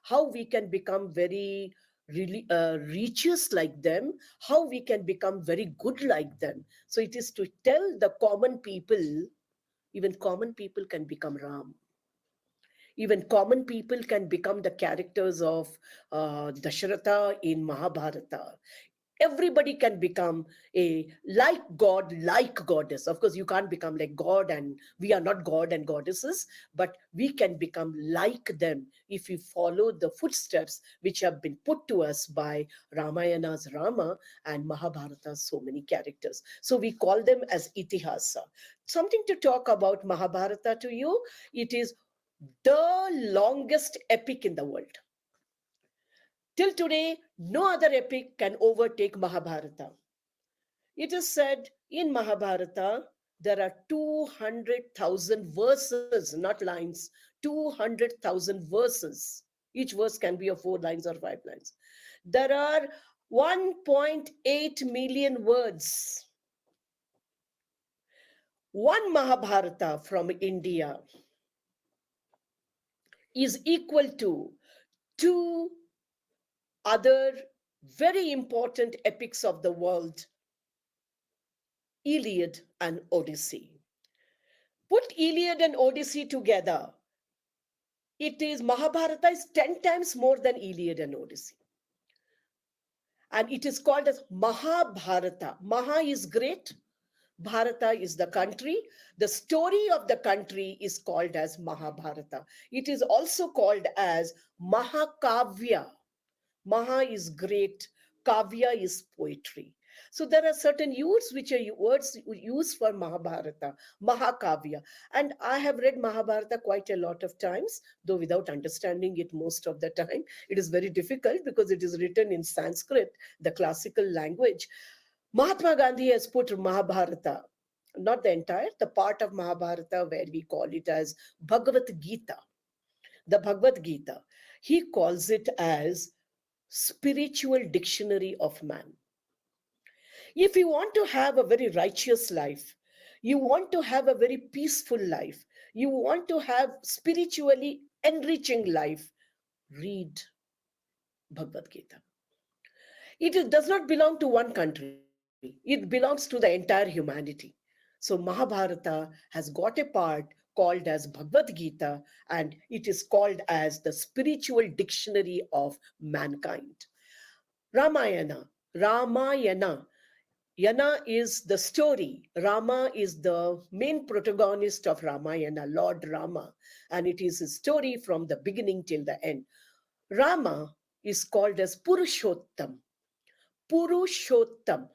how we can become very really righteous like them, how we can become very good like them. So it is to tell the common people, even common people can become Ram. Even common people can become the characters of Dasharatha in Mahabharata. Everybody can become a like God, like goddess. Of course, you can't become like God, and we are not God and goddesses, but we can become like them if we follow the footsteps which have been put to us by Ramayana's Rama and Mahabharata's so many characters. So we call them as itihasa. Something to talk about Mahabharata to you. It is the longest epic in the world. Till today, no other epic can overtake Mahabharata. It is said in Mahabharata, there are 200,000 verses, not lines, 200,000 verses. Each verse can be of 4 lines or 5 lines. There are 1.8 million words. One Mahabharata from India is equal to two other very important epics of the world, Iliad and Odyssey. Put Iliad and Odyssey together, it is Mahabharata is 10 times more than Iliad and Odyssey. And it is called as Mahabharata. Maha is great, Bharata is the country. The story of the country is called as Mahabharata. It is also called as Mahakavya. Maha is great, Kavya is poetry. So there are certain words which are words used for Mahabharata, Mahakavya. And I have read Mahabharata quite a lot of times, though without understanding it most of the time. It is very difficult because it is written in Sanskrit, the classical language. Mahatma Gandhi has put Mahabharata, not the entire, the part of Mahabharata where we call it as Bhagavad Gita, the Bhagavad Gita. He calls it as spiritual dictionary of man. If you want to have a very righteous life, you want to have a very peaceful life, you want to have spiritually enriching life, read Bhagavad Gita. Does not belong to one country. It belongs to the entire humanity. So Mahabharata has got a part called as Bhagavad Gita, and it is called as the spiritual dictionary of mankind. Ramayana. Ramayana. Yana is the story. Rama is the main protagonist of Ramayana, Lord Rama, and it is a story from the beginning till the end. Rama is called as Purushottam. Purushottam.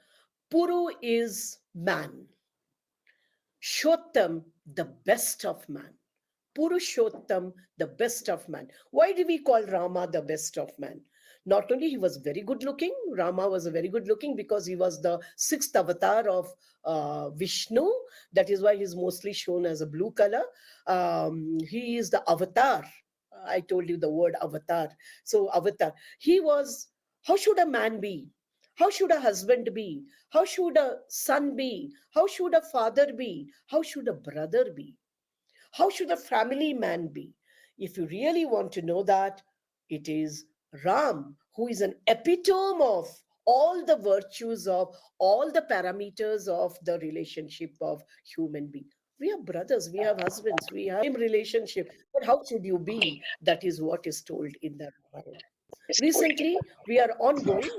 Puru is man. Shottam, the best of man. Purushottam, the best of man. Why do we call Rama the best of man? Not only he was very good looking, Rama was a very good looking because he was the sixth avatar of Vishnu. That is why he's mostly shown as a blue color. He is the avatar. I told you the word avatar. So avatar. He was, how should a man be? How should a husband be? How should a son be? How should a father be? How should a brother be? How should a family man be? If you really want to know that, it is Ram, who is an epitome of all the virtues of all the parameters of the relationship of human being. We are brothers, we have husbands, we have same relationship. But how should you be? That is what is told in the Ramayana. Recently, we are ongoing,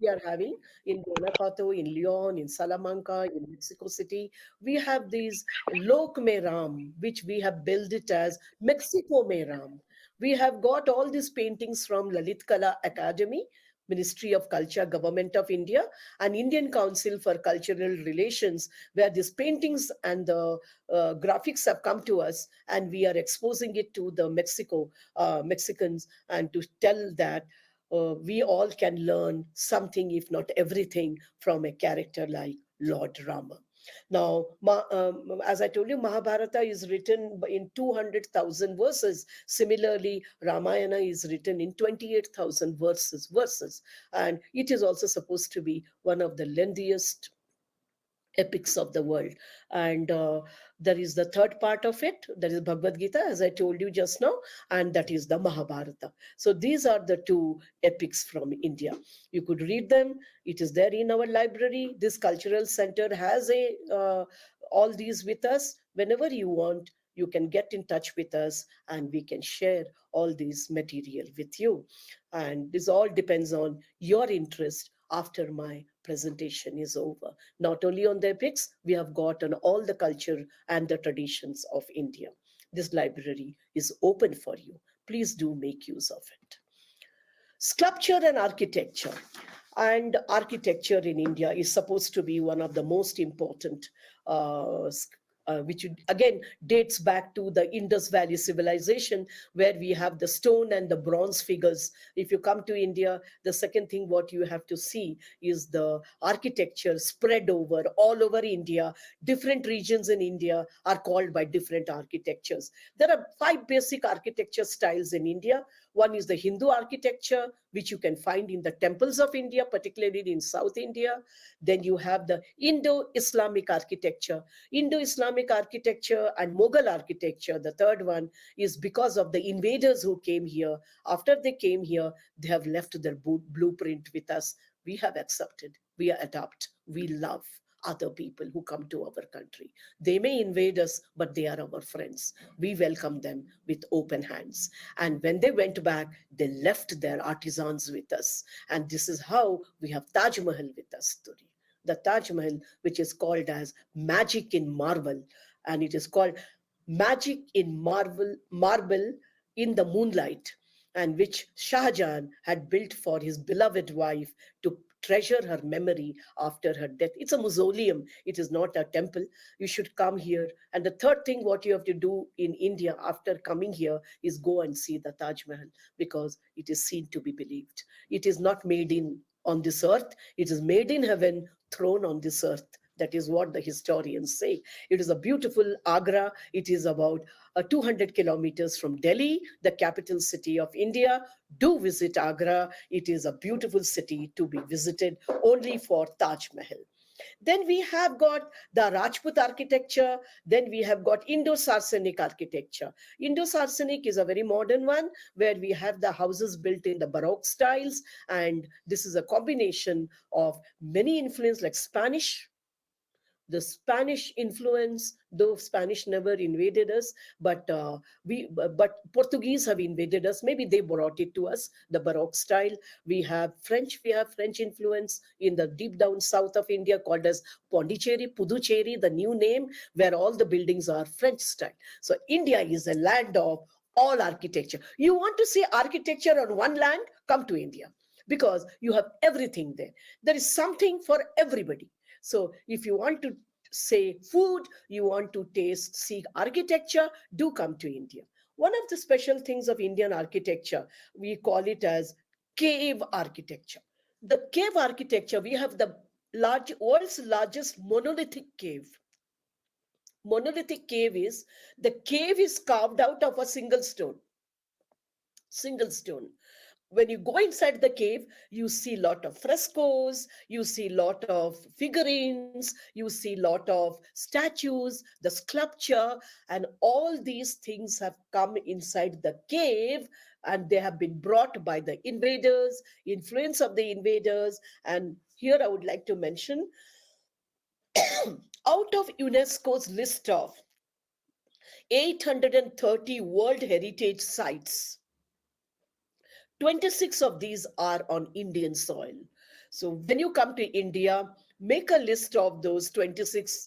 we are having in Guanajuato, in Leon, in Salamanca, in Mexico City, we have these Lok Me Ram, which we have billed it as Mexico Me Ram. We have got all these paintings from Lalit Kala Academy, Ministry of Culture, Government of India, and Indian Council for Cultural Relations, where these paintings and the graphics have come to us, and we are exposing it to the Mexicans, and to tell that we all can learn something, if not everything, from a character like Lord Rama. Now, as I told you, Mahabharata is written in 200,000 verses. Similarly, Ramayana is written in 28,000 verses. And it is also supposed to be one of the lengthiest epics of the world. And there is the third part of it, that is Bhagavad Gita, as I told you just now, and that is the Mahabharata. So these are the two epics from India. You could read them. It is there in our library. This cultural center has all these with us. Whenever you want, you can get in touch with us and we can share all these material with you. And this all depends on your interest after my presentation is over. Not only on the epics, we have got on all the culture and the traditions of India. This library is open for you. Please do make use of it. Sculpture and architecture. And architecture in India is supposed to be one of the most important, which again dates back to the Indus Valley civilization, where we have the stone and the bronze figures. If you come to India, the second thing what you have to see is the architecture spread over all over India. Different regions in India are called by different architectures. There are 5 basic architecture styles in India. One is the Hindu architecture, which you can find in the temples of India, particularly in South India. Then you have the Indo-Islamic architecture. Indo-Islamic architecture and Mughal architecture, the third one, is because of the invaders who came here. After they came here, they have left their blueprint with us. We have accepted, we adopt, we love other people who come to our country. They may invade us, but they are our friends. We welcome them with open hands. And when they went back, they left their artisans with us. And this is how we have Taj Mahal with us today. The Taj Mahal, which is called as magic in marble, and it is called magic in marble in the moonlight, and which Shah Jahan had built for his beloved wife to treasure her memory after her death. It's a mausoleum. It is not a temple. You should come here. And the third thing what you have to do in India after coming here is go and see the Taj Mahal, because it is seen to be believed. It is not made on this earth. It is made in heaven, thrown on this earth. That is what the historians say. It is a beautiful Agra. It is about 200 kilometers from Delhi, the capital city of India. Do visit Agra. It is a beautiful city to be visited only for Taj Mahal. Then we have got the Rajput architecture. Then we have got Indo-Saracenic architecture. Indo-Saracenic is a very modern one, where we have the houses built in the Baroque styles. And this is a combination of many influences like Spanish, the Spanish influence, though Spanish never invaded us, but Portuguese have invaded us. Maybe they brought it to us, the Baroque style. We have French influence in the deep down south of India called as Pondicherry, Puducherry, the new name, where all the buildings are French style. So India is a land of all architecture. You want to see architecture on one land? Come to India, because you have everything there. There is something for everybody. So if you want to say food, you want to see architecture, do come to India. One of the special things of Indian architecture, we call it as cave architecture. The cave architecture, we have the world's largest monolithic cave. Monolithic cave is, the cave is carved out of a single stone. When you go inside the cave, you see a lot of frescoes, you see a lot of figurines, you see a lot of statues, the sculpture, and all these things have come inside the cave, and they have been brought by the invaders, influence of the invaders. And here I would like to mention, out of UNESCO's list of 830 World Heritage Sites, 26 of these are on Indian soil. So when you come to India, make a list of those 26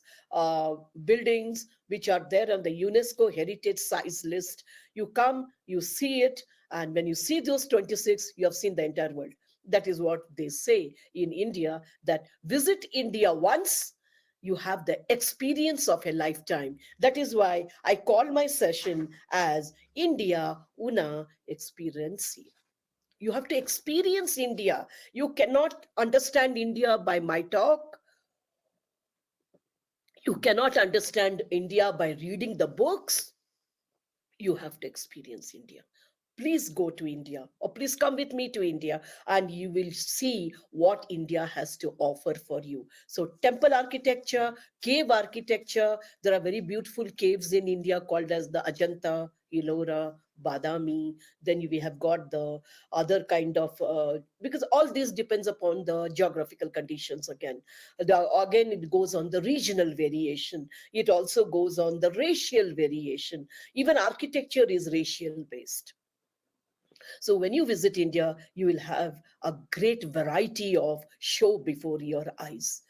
buildings which are there on the UNESCO Heritage Sites list. You come, you see it, and when you see those 26, you have seen the entire world. That is what they say in India, that visit India once, you have the experience of a lifetime. That is why I call my session as India Una Experiency. You have to experience India. You cannot understand India by my talk. You cannot understand India by reading the books. You have to experience India. Please go to India, or please come with me to India, and you will see what India has to offer for you. So temple architecture, cave architecture, there are very beautiful caves in India called as the Ajanta, Ellora, Badami. Then we have got the other kind of, because all this depends upon the geographical conditions again. Again, it goes on the regional variation. It also goes on the racial variation. Even architecture is racial based. So when you visit India, you will have a great variety of show before your eyes.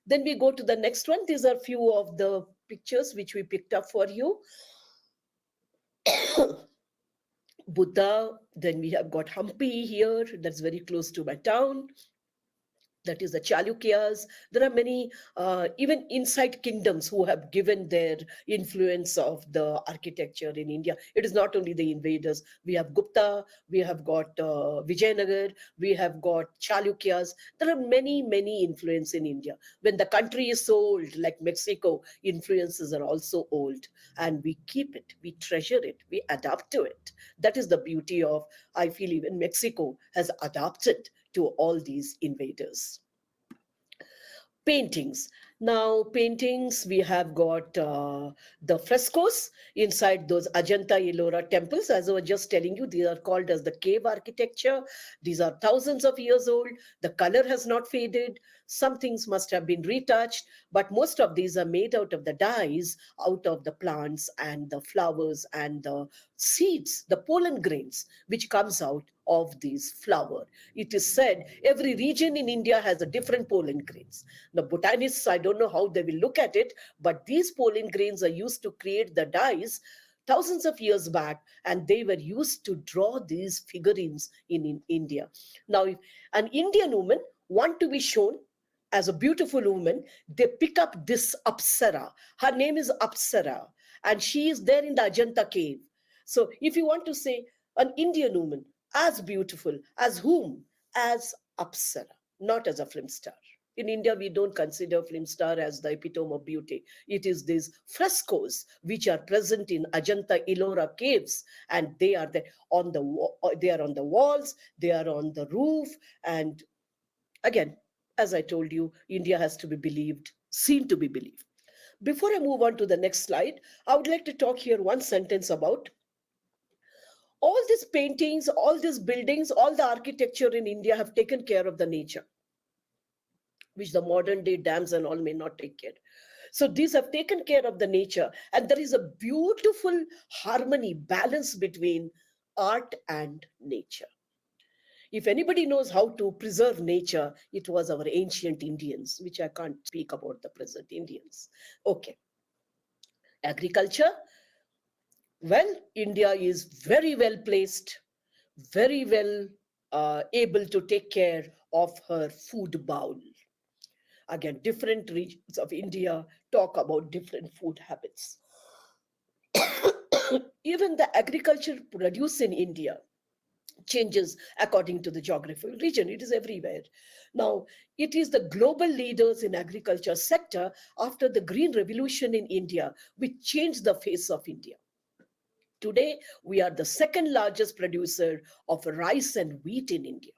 Then we go to the next one. These are few of the pictures which we picked up for you. Buddha, then we have got Hampi here, that's very close to my town. That is the Chalukyas. There are many, even inside kingdoms, who have given their influence of the architecture in India. It is not only the invaders. We have Gupta, we have got Vijayanagar, we have got Chalukyas. There are many, many influence in India. When the country is so old, like Mexico, influences are also old. And we keep it, we treasure it, we adapt to it. That is the beauty of, I feel, even Mexico has adapted to all these invaders. Paintings. Now, paintings, we have got the frescoes inside those Ajanta Ellora temples. As I was just telling you, these are called as the cave architecture. These are thousands of years old. The color has not faded. Some things must have been retouched, but most of these are made out of the dyes, out of the plants and the flowers and the seeds, the pollen grains, which comes out of these flower. It is said every region in India has a different pollen grains. The botanists, I don't know how they will look at it, but these pollen grains are used to create the dyes thousands of years back, and they were used to draw these figurines in India. Now, if an Indian woman want to be shown as a beautiful woman, they pick up this Apsara. Her name is Apsara, and she is there in the Ajanta cave. So if you want to say an Indian woman as beautiful as whom? As Apsara, not as a film star. In India, we don't consider film star as the epitome of beauty. It is these frescoes which are present in Ajanta Ellora caves, and they are there on they are on the walls, they are on the roof, and again, as I told you, India has to be believed, seen to be believed. Before I move on to the next slide, I would like to talk here one sentence about all these paintings, all these buildings, all the architecture in India have taken care of the nature, which the modern day dams and all may not take care. So these have taken care of the nature, and there is a beautiful harmony, balance between art and nature. If anybody knows how to preserve nature, it was our ancient Indians, which I can't speak about the present Indians. Okay, agriculture. Well, India is very well placed, very well able to take care of her food bowl. Again, different regions of India talk about different food habits. Even the agriculture produce in India changes according to the geographical region. It is everywhere. Now, it is the global leaders in agriculture sector after the Green Revolution in India, which changed the face of India. Today, we are the second largest producer of rice and wheat in India.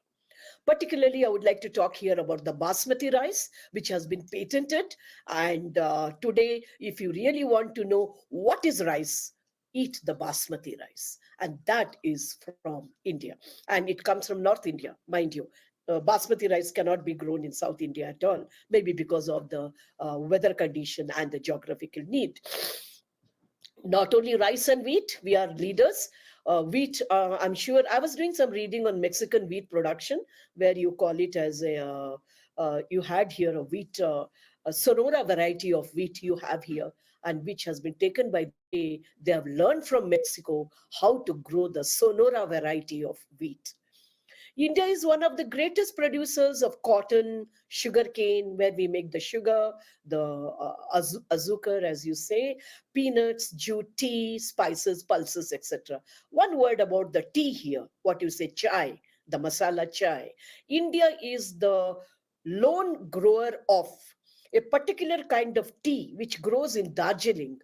Particularly, I would like to talk here about the basmati rice, which has been patented. And today, if you really want to know what is rice, eat the basmati rice. And that is from India. And it comes from North India, mind you. Basmati rice cannot be grown in South India at all, maybe because of the weather condition and the geographical need. Not only rice and wheat, we are leaders. Wheat, I'm sure I was doing some reading on Mexican wheat production, where you call it as you had here a wheat, a Sonora variety of wheat you have here, and which has been taken by they have learned from Mexico how to grow the Sonora variety of wheat. India is one of the greatest producers of cotton, sugarcane, where we make the sugar, the azúcar, as you say, peanuts, jute, tea, spices, pulses, etc. One word about the tea here, what you say, chai, the masala chai. India is the lone grower of a particular kind of tea which grows in Darjeeling,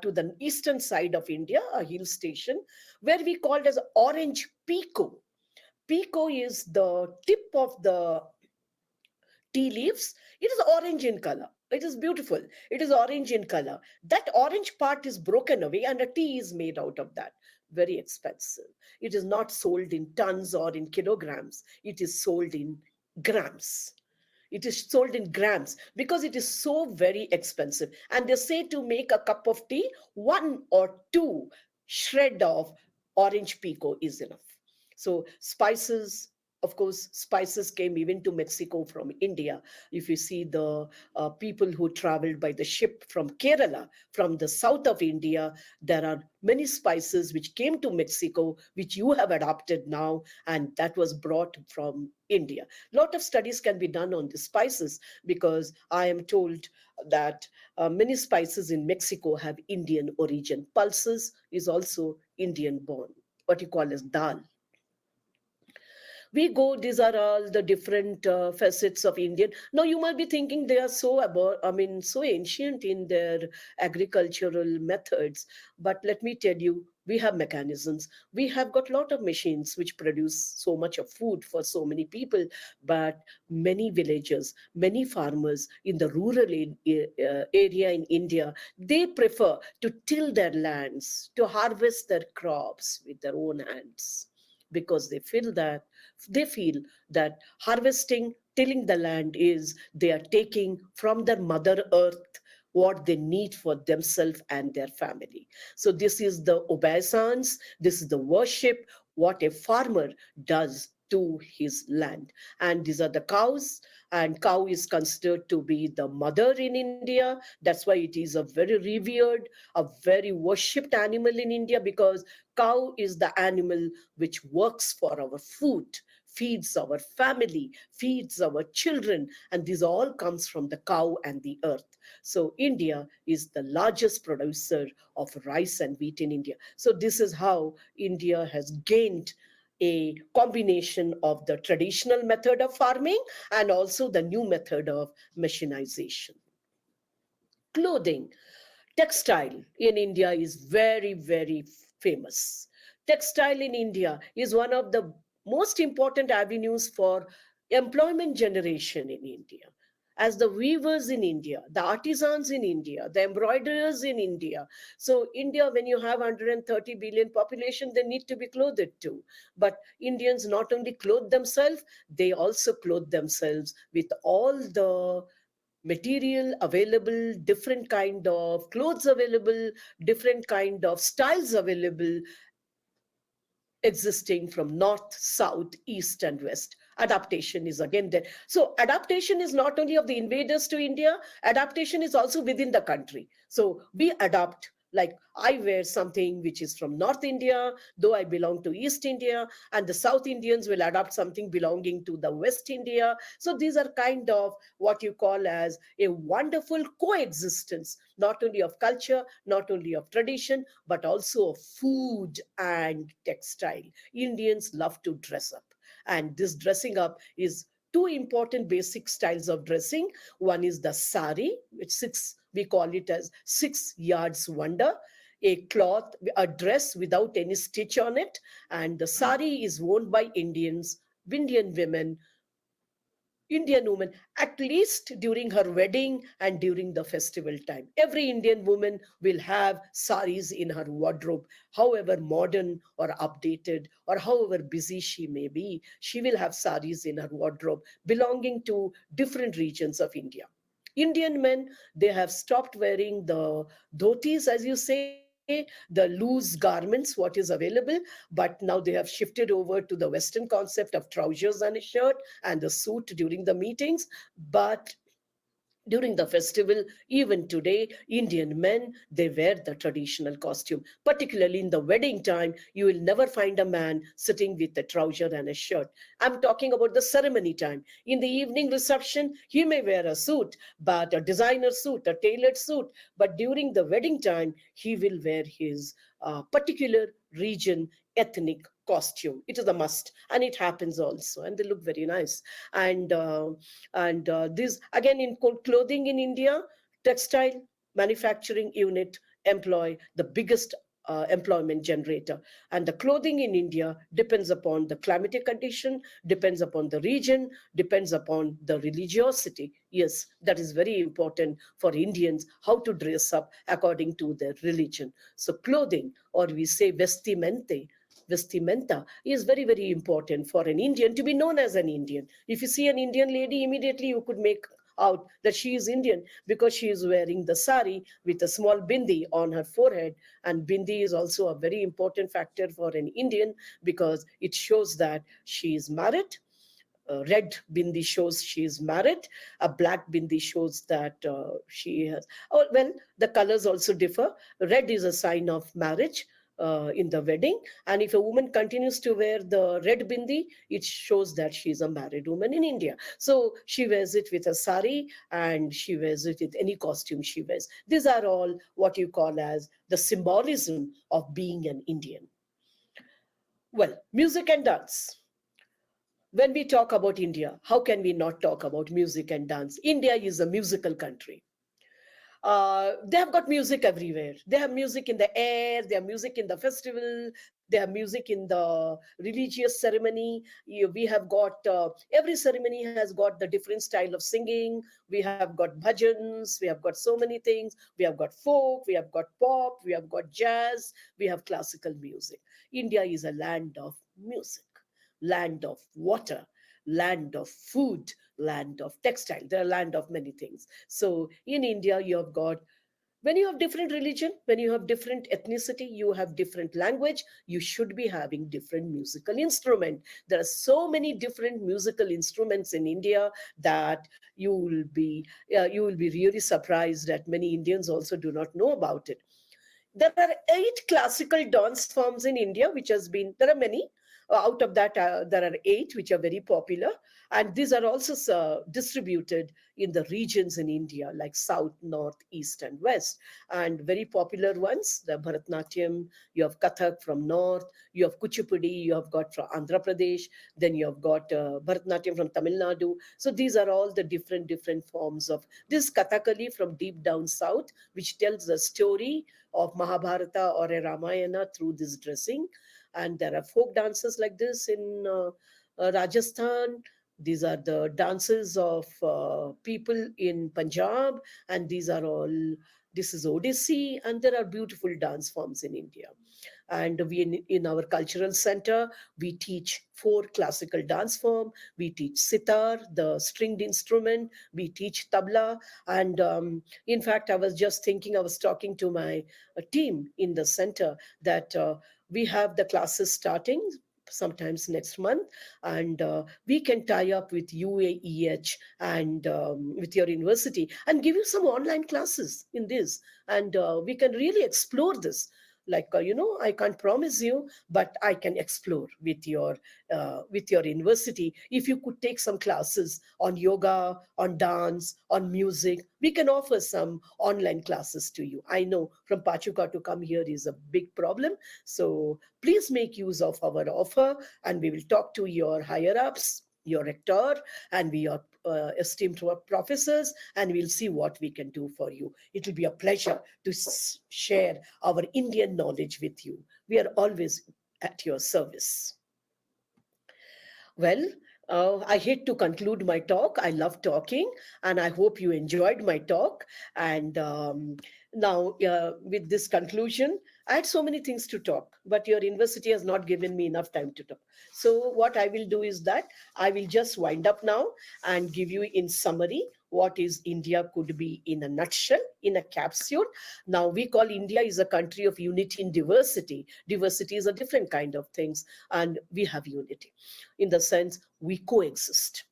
to the eastern side of India, a hill station, where we call it as orange pekoe. Pico is the tip of the tea leaves. It is orange in color. It is beautiful. It is orange in color. That orange part is broken away and a tea is made out of that. Very expensive. It is not sold in tons or in kilograms. It is sold in grams. It is sold in grams because it is so very expensive. And they say to make a cup of tea, one or two shred of orange pico is enough. So spices, of course, spices came even to Mexico from India. If you see the people who traveled by the ship from Kerala, from the south of India, there are many spices which came to Mexico, which you have adopted now, and that was brought from India. A lot of studies can be done on the spices because I am told that many spices in Mexico have Indian origin. Pulses is also Indian born, what you call as dal. We go, these are all the different facets of Indian. Now you might be thinking they are so about, I mean, so ancient in their agricultural methods. But let me tell you, we have mechanisms. We have got a lot of machines which produce so much of food for so many people. But many villagers, many farmers in the rural area in India, they prefer to till their lands, to harvest their crops with their own hands, because they feel that harvesting, tilling the land is they are taking from their mother earth what they need for themselves and their family. So this is the obeisance, this is the worship, what a farmer does to his land. And these are the cows, and cow is considered to be the mother in India. That's why it is a very revered, a very worshipped animal in India, because cow is the animal which works for our food, feeds our family, feeds our children, and this all comes from the cow and the earth. So India is the largest producer of rice and wheat in India. So this is how India has gained a combination of the traditional method of farming and also the new method of machinization. Clothing. Textile in India is very, very famous. Textile in India is one of the most important avenues for employment generation in India. As the weavers in India, the artisans in India, the embroiderers in India. So India, when you have 130 billion population, they need to be clothed too. But Indians not only clothe themselves, they also clothe themselves with all the material available, different kind of clothes available, different kind of styles available, existing from north, south, east, and west. Adaptation is again there. So, adaptation is not only of the invaders to India, adaptation is also within the country. So, we adapt. Like I wear something which is from North India, though I belong to East India, and the South Indians will adapt something belonging to the West India. So these are kind of what you call as a wonderful coexistence, not only of culture, not only of tradition, but also of food and textile. Indians love to dress up. And this dressing up is two important basic styles of dressing. One is the sari, which we call it as 6 yards wonder, a cloth, a dress without any stitch on it. And the sari is worn by Indian women, Indian woman, at least during her wedding and during the festival time. Every Indian woman will have saris in her wardrobe, however modern or updated or however busy she may be. She will have saris in her wardrobe belonging to different regions of India. Indian men, they have stopped wearing the dhotis, as you say, the loose garments, what is available, but now they have shifted over to the Western concept of trousers and a shirt and the suit during the meetings. But during the festival, even today, Indian men, they wear the traditional costume. Particularly in the wedding time, you will never find a man sitting with a trouser and a shirt. I'm talking about the ceremony time. In the evening reception, he may wear a suit, but a designer suit, a tailored suit. But during the wedding time, he will wear his particular region ethnic costume. It is a must, and it happens also, and they look very nice. And this again in clothing in India, textile manufacturing unit employ the biggest employment generator. And the clothing in India depends upon the climatic condition, depends upon the region, depends upon the religiosity. Yes, that is very important for Indians, how to dress up according to their religion. So clothing, or we say vestimenta, is very, very important for an Indian to be known as an Indian. If you see an Indian lady, immediately you could make out that she is Indian because she is wearing the sari with a small bindi on her forehead. And bindi is also a very important factor for an Indian because it shows that she is married. Red bindi shows she is married. A black bindi shows that she has. Oh, well, the colors also differ. Red is a sign of marriage. In the wedding, and if a woman continues to wear the red bindi, it shows that she is a married woman in India. So she wears it with a sari and she wears it with any costume she wears. These are all what you call as the symbolism of being an Indian. Well, music and dance. When we talk about India, how can we not talk about music and dance? India is a musical country. They have got music everywhere. They have music in the air, they have music in the festival, they have music in the religious ceremony. We have got, every ceremony has got the different style of singing. We have got bhajans, we have got so many things. We have got folk, we have got pop, we have got jazz, we have classical music. India is a land of music, land of water, land of food, land of textile. They're a land of many things. So in India, you have got, when you have different religion, when you have different ethnicity, you have different language, you should be having different musical instrument. There are so many different musical instruments in India that you will be really surprised that many Indians also do not know about it. There are 8 classical dance forms in India, which has been, there are many. Out of that, there are 8 which are very popular. And these are also distributed in the regions in India, like South, North, East, and West. And very popular ones, the Bharatnatyam, you have Kathak from North, you have Kuchipudi, you have got from Andhra Pradesh, then you have got Bharatnatyam from Tamil Nadu. So these are all the different forms of this Kathakali from deep down South, which tells the story of Mahabharata or a Ramayana through this dressing. And there are folk dances like this in Rajasthan. These are the dances of people in Punjab, and these are all, this is Odissi, and there are beautiful dance forms in India. And in our cultural center, we teach 4 classical dance form. We teach sitar, the stringed instrument. We teach tabla. And in fact, I was talking to my team in the center that we have the classes starting sometimes next month, and we can tie up with UAEH and with your university and give you some online classes in this, and we can really explore this. Like I can't promise you, but I can explore with your university. If you could take some classes on yoga, on dance, on music, we can offer some online classes to you. I know from Pachuca to come here is a big problem, so please make use of our offer, and we will talk to your higher ups, your rector, and we are esteemed professors, and we'll see what we can do for you. It will be a pleasure to share our Indian knowledge with you. We are always at your service. Well, I hate to conclude my talk. I love talking, and I hope you enjoyed my talk. And now, with this conclusion, I had so many things to talk, but your university has not given me enough time to talk. So, what I will do is that I will just wind up now and give you in summary what is India could be in a nutshell, in a capsule. Now, we call India is a country of unity in diversity. Diversity is a different kind of things, and we have unity in the sense we coexist.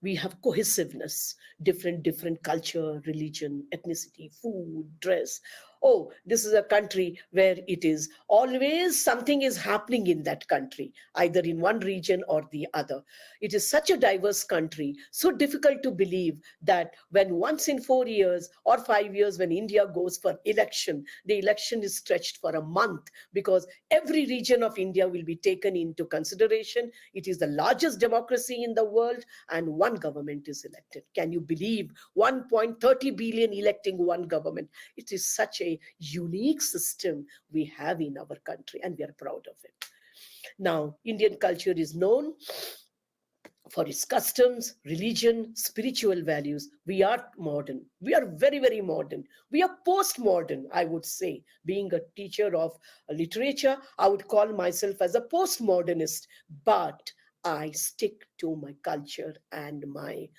We have cohesiveness, different culture, religion, ethnicity, food, dress. Oh, this is a country where it is always something is happening in that country, either in one region or the other. It is such a diverse country, so difficult to believe that when once in 4 years or 5 years, when India goes for election, the election is stretched for a month because every region of India will be taken into consideration. It is the largest democracy in the world, and one government is elected. Can you believe 1.30 billion electing one government? It is such a unique system we have in our country, and we are proud of it. Now, Indian culture is known for its customs, religion, spiritual values. We are modern. We are very, very modern. We are postmodern, I would say. Being a teacher of literature, I would call myself as a postmodernist, but I stick to my culture and my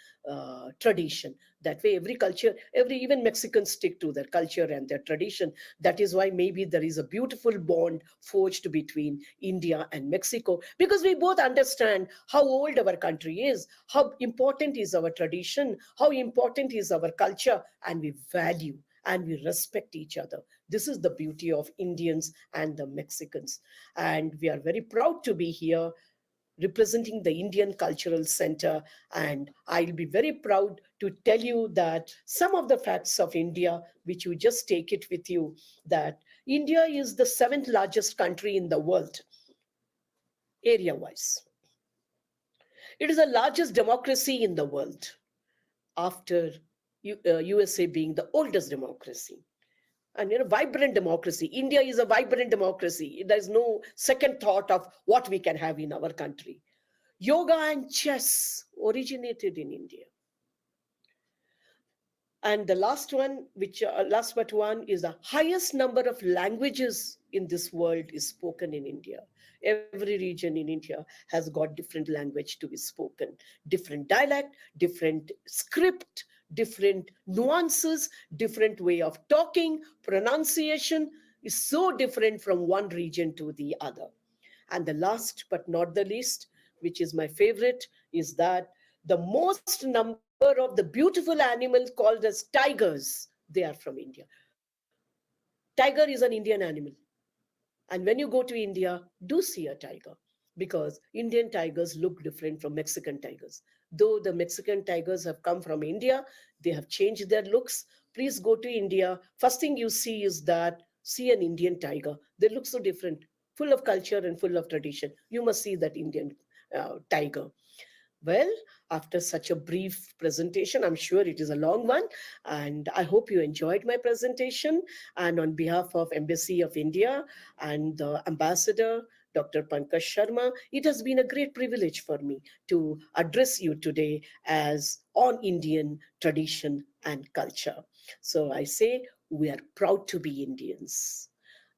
tradition. That way, every culture, even Mexicans stick to their culture and their tradition. That is why maybe there is a beautiful bond forged between India and Mexico, because we both understand how old our country is, how important is our tradition, how important is our culture, and we value and we respect each other. This is the beauty of Indians and the Mexicans. And we are very proud to be here representing the Indian Cultural Center. And I'll be very proud to tell you that some of the facts of India, which you just take it with you, that India is the 7th largest country in the world, area-wise. It is the largest democracy in the world, after USA being the oldest democracy. And vibrant democracy. India is a vibrant democracy. There's no second thought of what we can have in our country. Yoga and chess originated in India. And the last one, which last but one, is the highest number of languages in this world is spoken in India. Every region in India has got different language to be spoken, different dialect, different script, different nuances, different way of talking, pronunciation is so different from one region to the other. And the last but not the least, which is my favorite, is that the most number of the beautiful animals called as tigers, they are from India. Tiger is an Indian animal. And when you go to India, do see a tiger, because Indian tigers look different from Mexican tigers. Though the Mexican tigers have come from India, they have changed their looks. Please go to India. First thing you see is that, see an Indian tiger. They look so different, full of culture and full of tradition. You must see that Indian tiger. Well, after such a brief presentation, I'm sure it is a long one, and I hope you enjoyed my presentation. And on behalf of Embassy of India and the Ambassador, Dr. Pankaj Sharma, it has been a great privilege for me to address you today as on Indian tradition and culture. So I say we are proud to be Indians.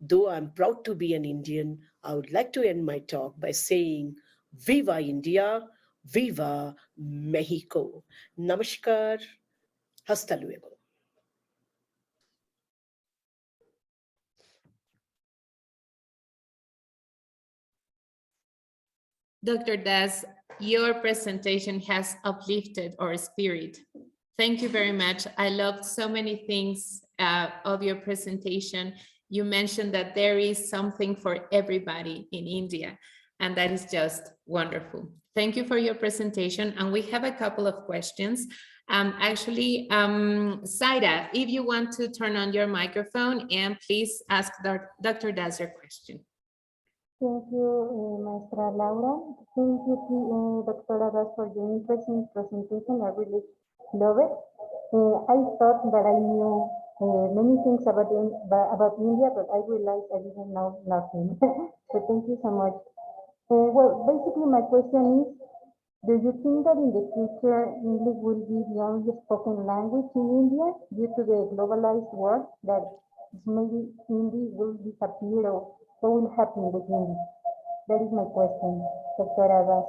Though I'm proud to be an Indian, I would like to end my talk by saying, Viva India, Viva Mexico. Namaskar, hasta luego. Dr. Das, your presentation has uplifted our spirit. Thank you very much. I loved so many things of your presentation. You mentioned that there is something for everybody in India, and that is just wonderful. Thank you for your presentation. And we have a couple of questions. Saida, if you want to turn on your microphone and please ask Dr. Das your question. Thank you, Maestra Laura. Thank you, Dr. Abbas, for your interesting presentation. I really love it. I thought that I knew many things about India, but I realized I didn't know nothing. So thank you so much. Well, basically, my question is, do you think that in the future English will be the only spoken language in India due to the globalized world, that maybe Hindi will disappear, or what will happen with Hindi? That is my question, Dr. Abbas.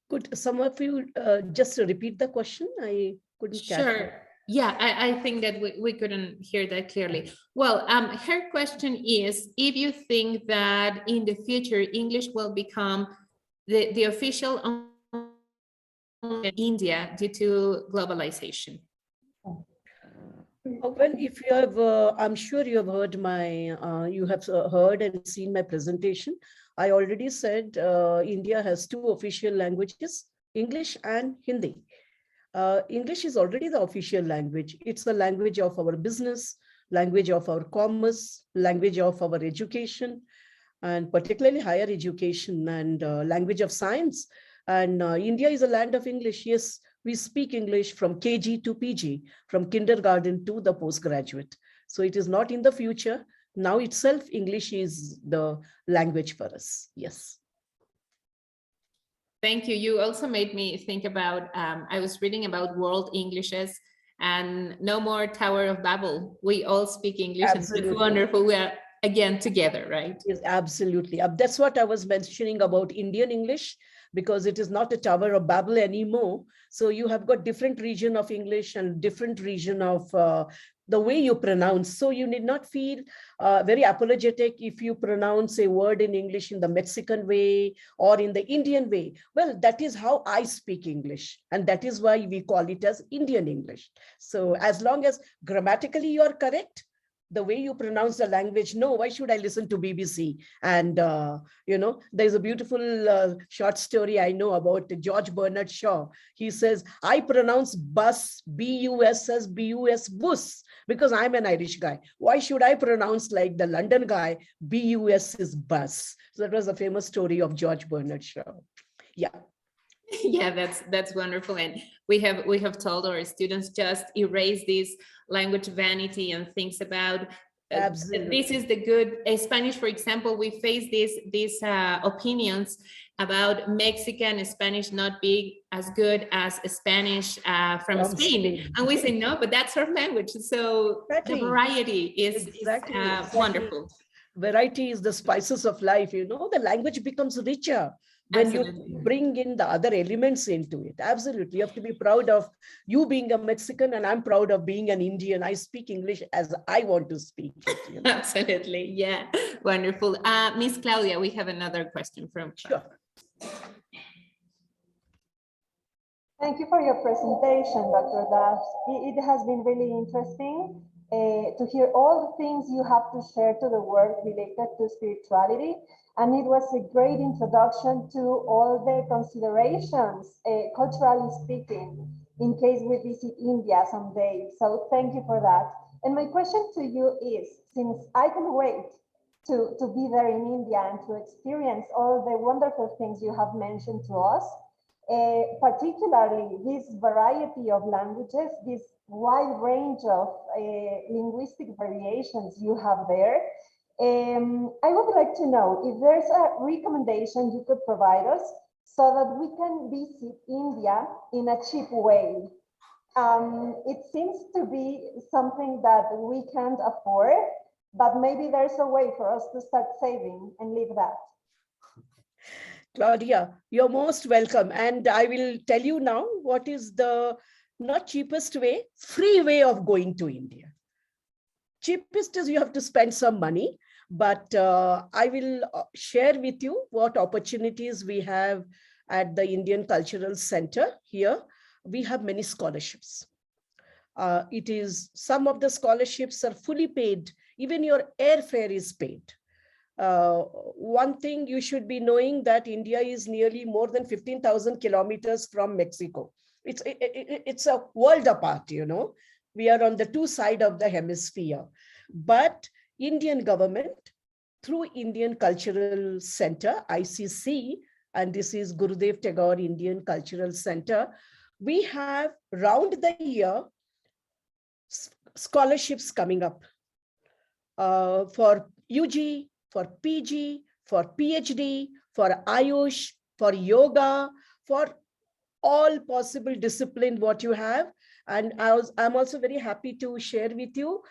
Could some of you just repeat the question? I couldn't catch it. Sure. Yeah, I think that we couldn't hear that clearly. Well, her question is if you think that in the future English will become the official in India due to globalization. Well, if you have, I'm sure you have heard you have heard and seen my presentation. I already said India has two official languages, English and Hindi. English is already the official language. It's the language of our business, language of our commerce, language of our education, and particularly higher education, and language of science. And India is a land of English. Yes, we speak English from KG to PG, from kindergarten to the postgraduate. So it is not in the future. Now itself, English is the language for us. Yes. Thank you. You also made me think about, I was reading about world Englishes, and no more Tower of Babel. We all speak English. Absolutely. And it's wonderful. We are again together, right? Yes, absolutely. That's what I was mentioning about Indian English, because it is not a Tower of Babel anymore. So you have got different region of English and different region of the way you pronounce. So you need not feel very apologetic if you pronounce a word in English in the Mexican way or in the Indian way. Well, that is how I speak English. And that is why we call it as Indian English. So as long as grammatically you are correct, the way you pronounce the language, no, why should I listen to BBC? And, there's a beautiful short story I know about George Bernard Shaw. He says, I pronounce bus, B-U-S as B-U-S, bus, because I'm an Irish guy. Why should I pronounce like the London guy, B-U-S is bus? So that was a famous story of George Bernard Shaw. Yeah. Yeah, that's wonderful. And we have told our students, just erase this language vanity and thinks about this is the good Spanish. For example, we face these opinions about Mexican Spanish not being as good as Spanish from Spain. And we say, no, but that's our language. So the variety is wonderful. Variety is the spices of life. The language becomes richer when you bring in the other elements into it. Absolutely. You have to be proud of you being a Mexican, and I'm proud of being an Indian. I speak English as I want to speak it. Absolutely. Yeah. Wonderful. Miss Claudia, we have another question from. Sure. Thank you for your presentation, Dr. Das. It has been really interesting to hear all the things you have to share to the world related to spirituality. And it was a great introduction to all the considerations, culturally speaking, in case we visit India someday. So thank you for that. And my question to you is, since I can wait to be there in India and to experience all the wonderful things you have mentioned to us, particularly this variety of languages, this wide range of linguistic variations you have there, I would like to know if there's a recommendation you could provide us so that we can visit India in a cheap way. It seems to be something that we can't afford, but maybe there's a way for us to start saving and leave that. Claudia, you're most welcome. And I will tell you now what is the not cheapest way, free way of going to India. Cheapest is you have to spend some money, but I will share with you what opportunities we have at the Indian Cultural Center here. We have many scholarships. It is some of the scholarships are fully paid. Even your airfare is paid. One thing you should be knowing that India is nearly more than 15,000 kilometers from Mexico. It's a world apart, you know. We are on the two sides of the hemisphere. But Indian government, through Indian Cultural Center, ICC, and this is Gurudev Tagore Indian Cultural Center, we have round the year scholarships coming up for UG, for PG, for PhD, for Ayush, for yoga, for all possible discipline what you have. And I'm also very happy to share with you,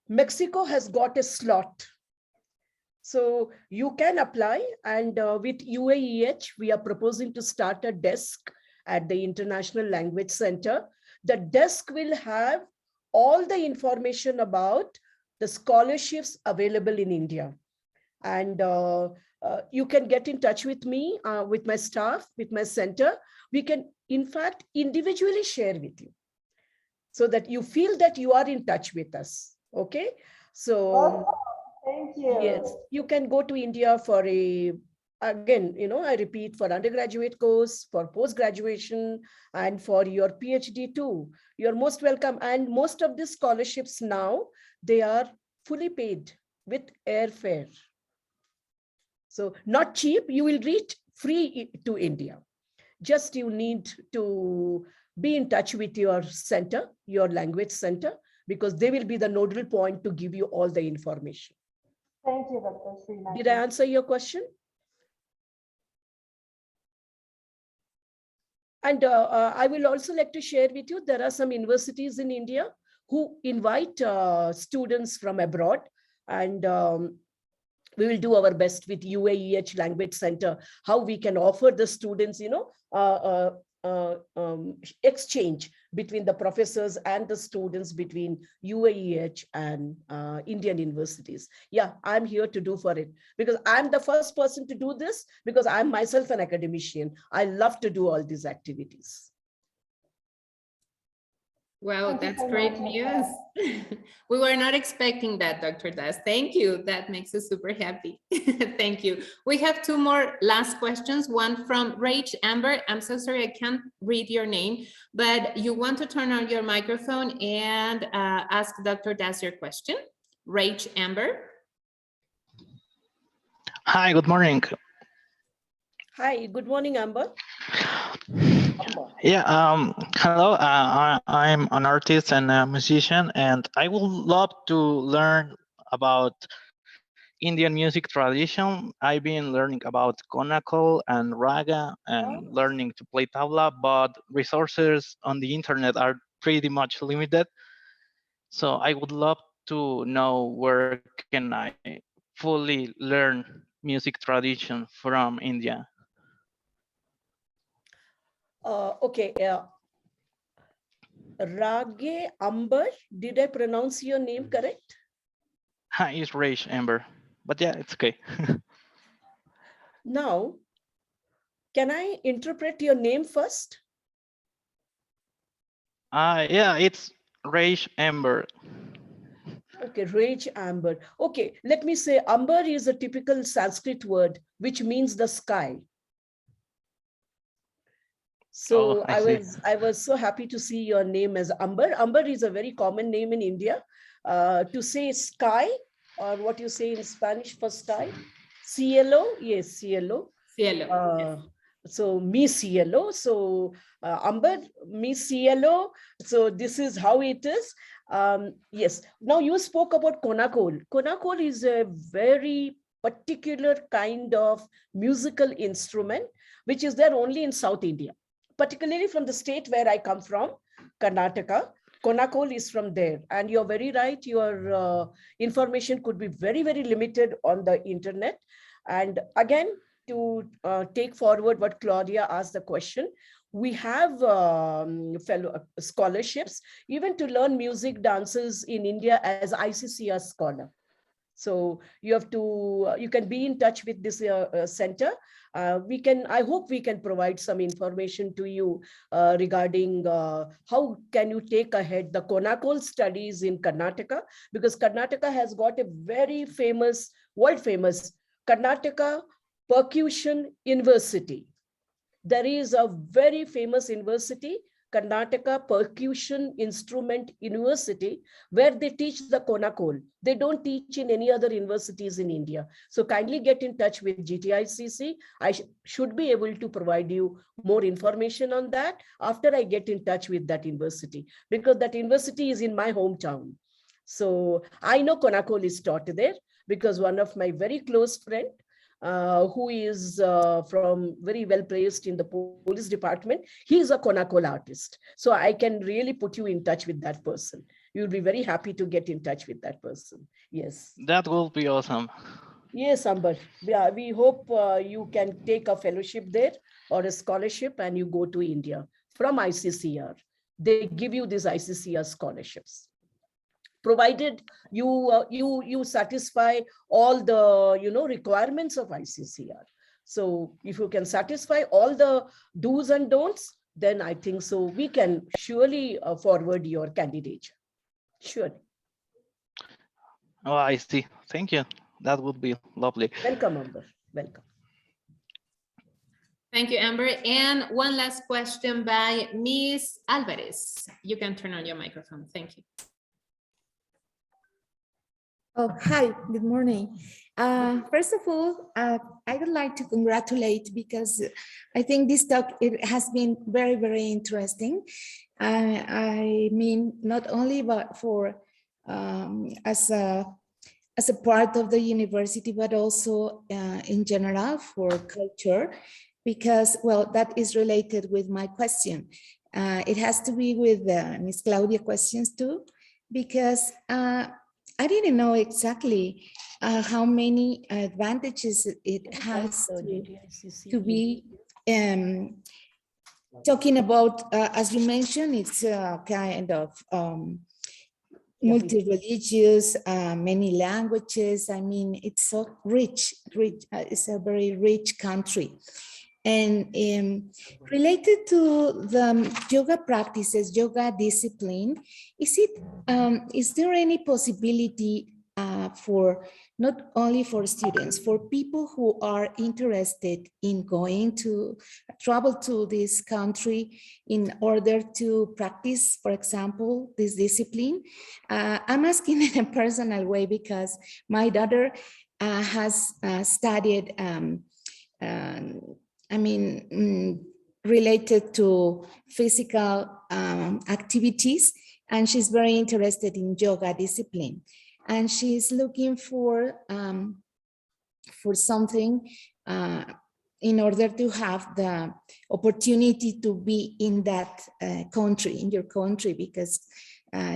Mexico has got a slot. So you can apply, and with UAEH, we are proposing to start a desk at the International Language Center. The desk will have all the information about the scholarships available in India. And you can get in touch with me, with my staff, with my center. We can, in fact, individually share with you so that you feel that you are in touch with us. Okay. So thank you. Yes, you can go to India for again, you know, I repeat, for undergraduate course, for post-graduation, and for your PhD too. You're most welcome. And most of the scholarships now, they are fully paid with airfare. So not cheap, you will reach free to India. Just you need to be in touch with your center, your language center, because they will be the nodal point to give you all the information. Thank you, Dr. Srinath. Did I answer your question? And I will also like to share with you, there are some universities in India who invite students from abroad, and we will do our best with UAEH Language Center, how we can offer the students, you know, exchange between the professors and the students between UAEH and Indian universities. Yeah, I'm here to do for it, because I'm the first person to do this, because I'm myself an academician. I love to do all these activities. Wow, that's great news. We were not expecting that, Dr. Das. Thank you. That makes us super happy. Thank you. We have two more last questions. One from Rach Amber. I'm so sorry, I can't read your name, but you want to turn on your microphone and ask Dr. Das your question. Rach Amber. Hi, good morning. Hi, good morning, Amber. Yeah, hello, I'm an artist and a musician, and I would love to learn about Indian music tradition. I've been learning about konakol and raga and learning to play tabla, but resources on the internet are pretty much limited. So I would love to know where can I fully learn music tradition from India. Okay, Rage Amber, did I pronounce your name correct? Hi, it's Rage Amber, but yeah, it's okay. Now, can I interpret your name first? Yeah, it's Rage Amber. Okay, Rage Amber. Okay, let me say Amber is a typical Sanskrit word which means the sky. So I was so happy to see your name as Amber. Amber is a very common name in India. To say sky, or what you say in Spanish for sky, cielo, yes, cielo. Cielo. Yes. So mi cielo. So Amber, mi cielo. So this is how it is. Yes. Now you spoke about konakol. Konakol is a very particular kind of musical instrument, which is there only in South India, particularly from the state where I come from. Karnataka. Konakol is from there. And you're very right. Your information could be very, very limited on the internet. And again, to take forward what Claudia asked the question, we have fellow scholarships, even to learn music dances in India as ICCR scholar. So you have to, you can be in touch with this center. I hope we can provide some information to you regarding how can you take ahead the Konakol studies in Karnataka, because Karnataka has got a very famous, world famous Karnataka Percussion University. There is a very famous university, Karnataka Percussion Instrument University, where they teach the Konakol. They don't teach in any other universities in India. So kindly get in touch with GTICC. I should be able to provide you more information on that after I get in touch with that university, because that university is in my hometown. So I know Konakol is taught there because one of my very close friend, who is from very well placed in the police department, he is a Konakol artist. So I can really put you in touch with that person. You'll be very happy to get in touch with that person. Yes. That will be awesome. Yes, Amber. Yeah, we hope you can take a fellowship there or a scholarship and you go to India from ICCR. They give you these ICCR scholarships, provided you satisfy all the requirements of ICCR. So if you can satisfy all the do's and don'ts, then I think so we can surely forward your candidature. Sure. Oh, I see. Thank you. That would be lovely. Welcome, Amber. Welcome. Thank you, Amber. And one last question by Ms. Alvarez. You can turn on your microphone. Thank you. Oh, hi, good morning. First of all, I would like to congratulate, because I think this talk, it has been very, very interesting. I mean, not only but for as a part of the university, but also in general for culture, because, well, that is related with my question. It has to be with Ms. Claudia questions too, because I didn't know exactly how many advantages it has to be talking about, as you mentioned, it's kind of multi-religious, many languages. I mean, it's so rich, it's a very rich country. And related to the yoga practices, yoga discipline, is there any possibility for not only for students, for people who are interested in going to travel to this country in order to practice, for example, this discipline? I'm asking in a personal way because my daughter has studied related to physical activities, and she's very interested in yoga discipline, and she's looking for something in order to have the opportunity to be in that country, in your country, because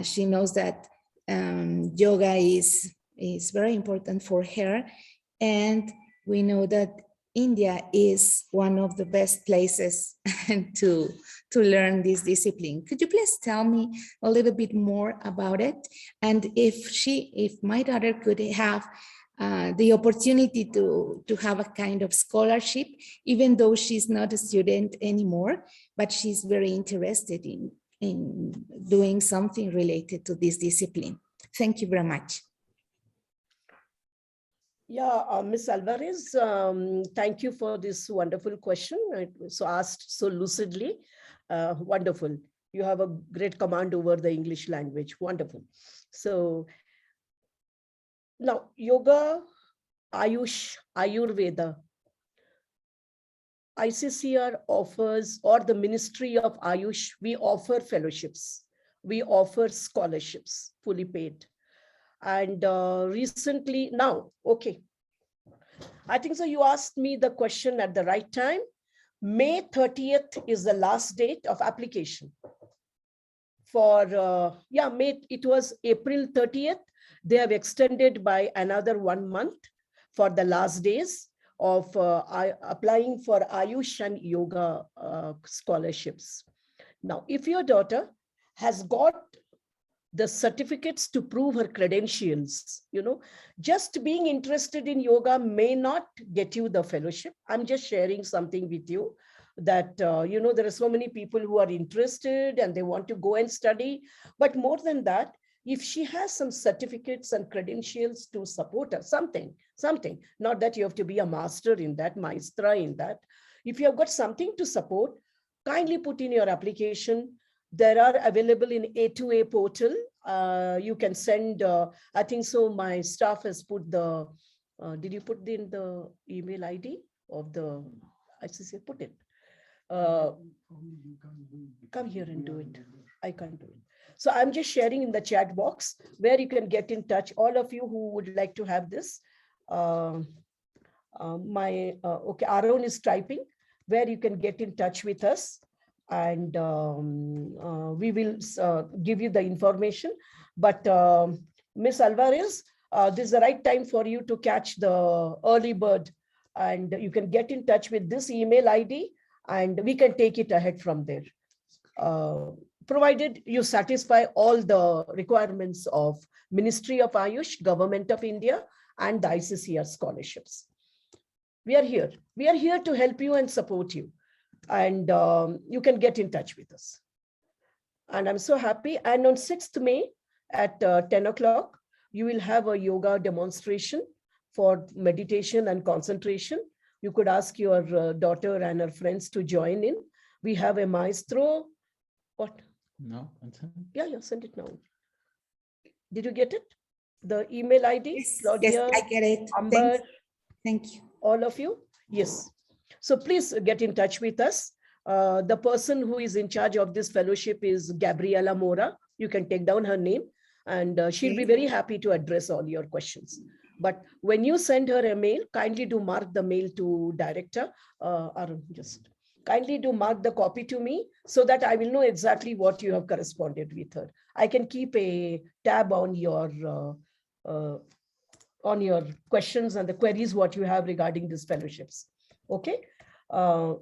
she knows that yoga is very important for her, and we know that India is one of the best places to learn this discipline. Could you please tell me a little bit more about it? And if my daughter could have the opportunity to have a kind of scholarship, even though she's not a student anymore, but she's very interested in doing something related to this discipline. Thank you very much. Yeah, Ms. Alvarez, thank you for this wonderful question. It was so asked so lucidly. Wonderful. You have a great command over the English language. Wonderful. So now, yoga, Ayush, Ayurveda, ICCR offers, or the Ministry of Ayush, we offer fellowships. We offer scholarships, fully paid. And recently now, okay, I think so you asked me the question at the right time. May 30th is the last date of application. for, it was April 30th. They have extended by another 1 month for the last days of applying for Ayush and Yoga scholarships. Now, if your daughter has got the certificates to prove her credentials, just being interested in yoga may not get you the fellowship. I'm just sharing something with you that, there are so many people who are interested and they want to go and study. But more than that, if she has some certificates and credentials to support her, something, not that you have to be a master in that, maestra in that. If you have got something to support, kindly put in your application. There are available in A2A portal. You can send, I think so my staff has put the, did you put in the email ID of the ICC? Put it. Come here and do it. I can't do it. So I'm just sharing in the chat box where you can get in touch. All of you who would like to have this. Okay, Aaron is typing where you can get in touch with us. And we will give you the information. But Miss Alvarez, this is the right time for you to catch the early bird. And you can get in touch with this email ID and we can take it ahead from there. Provided you satisfy all the requirements of Ministry of Ayush, Government of India, and the ICCR scholarships. We are here. We are here to help you and support you. And you can get in touch with us. And I'm so happy. And on 6th May at 10 o'clock, you will have a yoga demonstration for meditation and concentration. You could ask your daughter and her friends to join in. We have a maestro. What? No. Yeah, send it now. Did you get it? The email ID? Yes, Claudia, yes, I get it. Amber, Thank you. all of you? Yes. So please get in touch with us. The person who is in charge of this fellowship is Gabriela Mora. You can take down her name and she'll be very happy to address all your questions. But when you send her a mail, kindly do mark the mail to director. Arun, just kindly do mark the copy to me so that I will know exactly what you have corresponded with her. I can keep a tab on your questions and the queries what you have regarding these fellowships. Okay,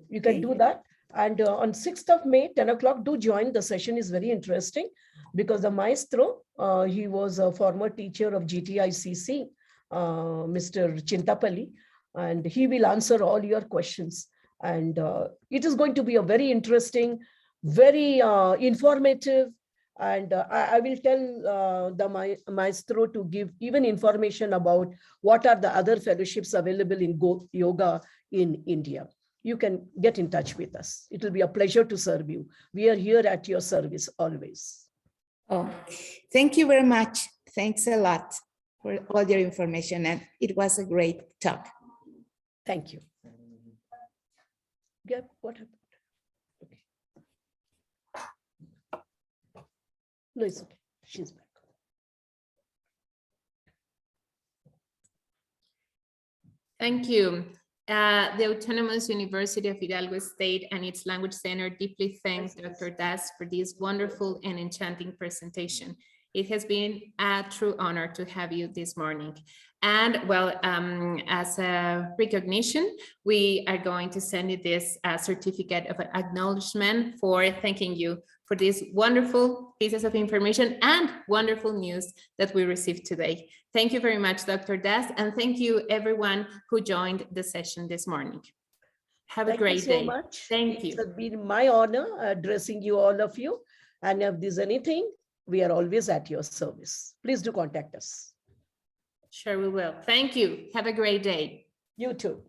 you can do that. And on 6th of May, 10 o'clock, do join. The session is very interesting because the maestro, he was a former teacher of GTICC, Mr. Chintapalli, and he will answer all your questions. And it is going to be a very interesting, very informative, and I will tell the maestro to give even information about what are the other fellowships available in yoga in India. You can get in touch with us. It will be a pleasure to serve you. We are here at your service always. Oh, thank you very much. Thanks a lot for all your information. And it was a great talk. Thank you. Yeah, what happened? Okay. No, it's okay. She's back. Thank you. The Autonomous University of Hidalgo State and its Language Center deeply thanks Dr. Das for this wonderful and enchanting presentation. It has been a true honor to have you this morning. And well, as a recognition, we are going to send you this certificate of acknowledgement for thanking you for these wonderful pieces of information and wonderful news that we received today. Thank you very much, Dr. Das, and thank you everyone who joined the session this morning. Have a great day. Thank you so much. Thank you. It has been my honor addressing you, all of you. And if there's anything, we are always at your service. Please do contact us. Sure, we will. Thank you. Have a great day. You too.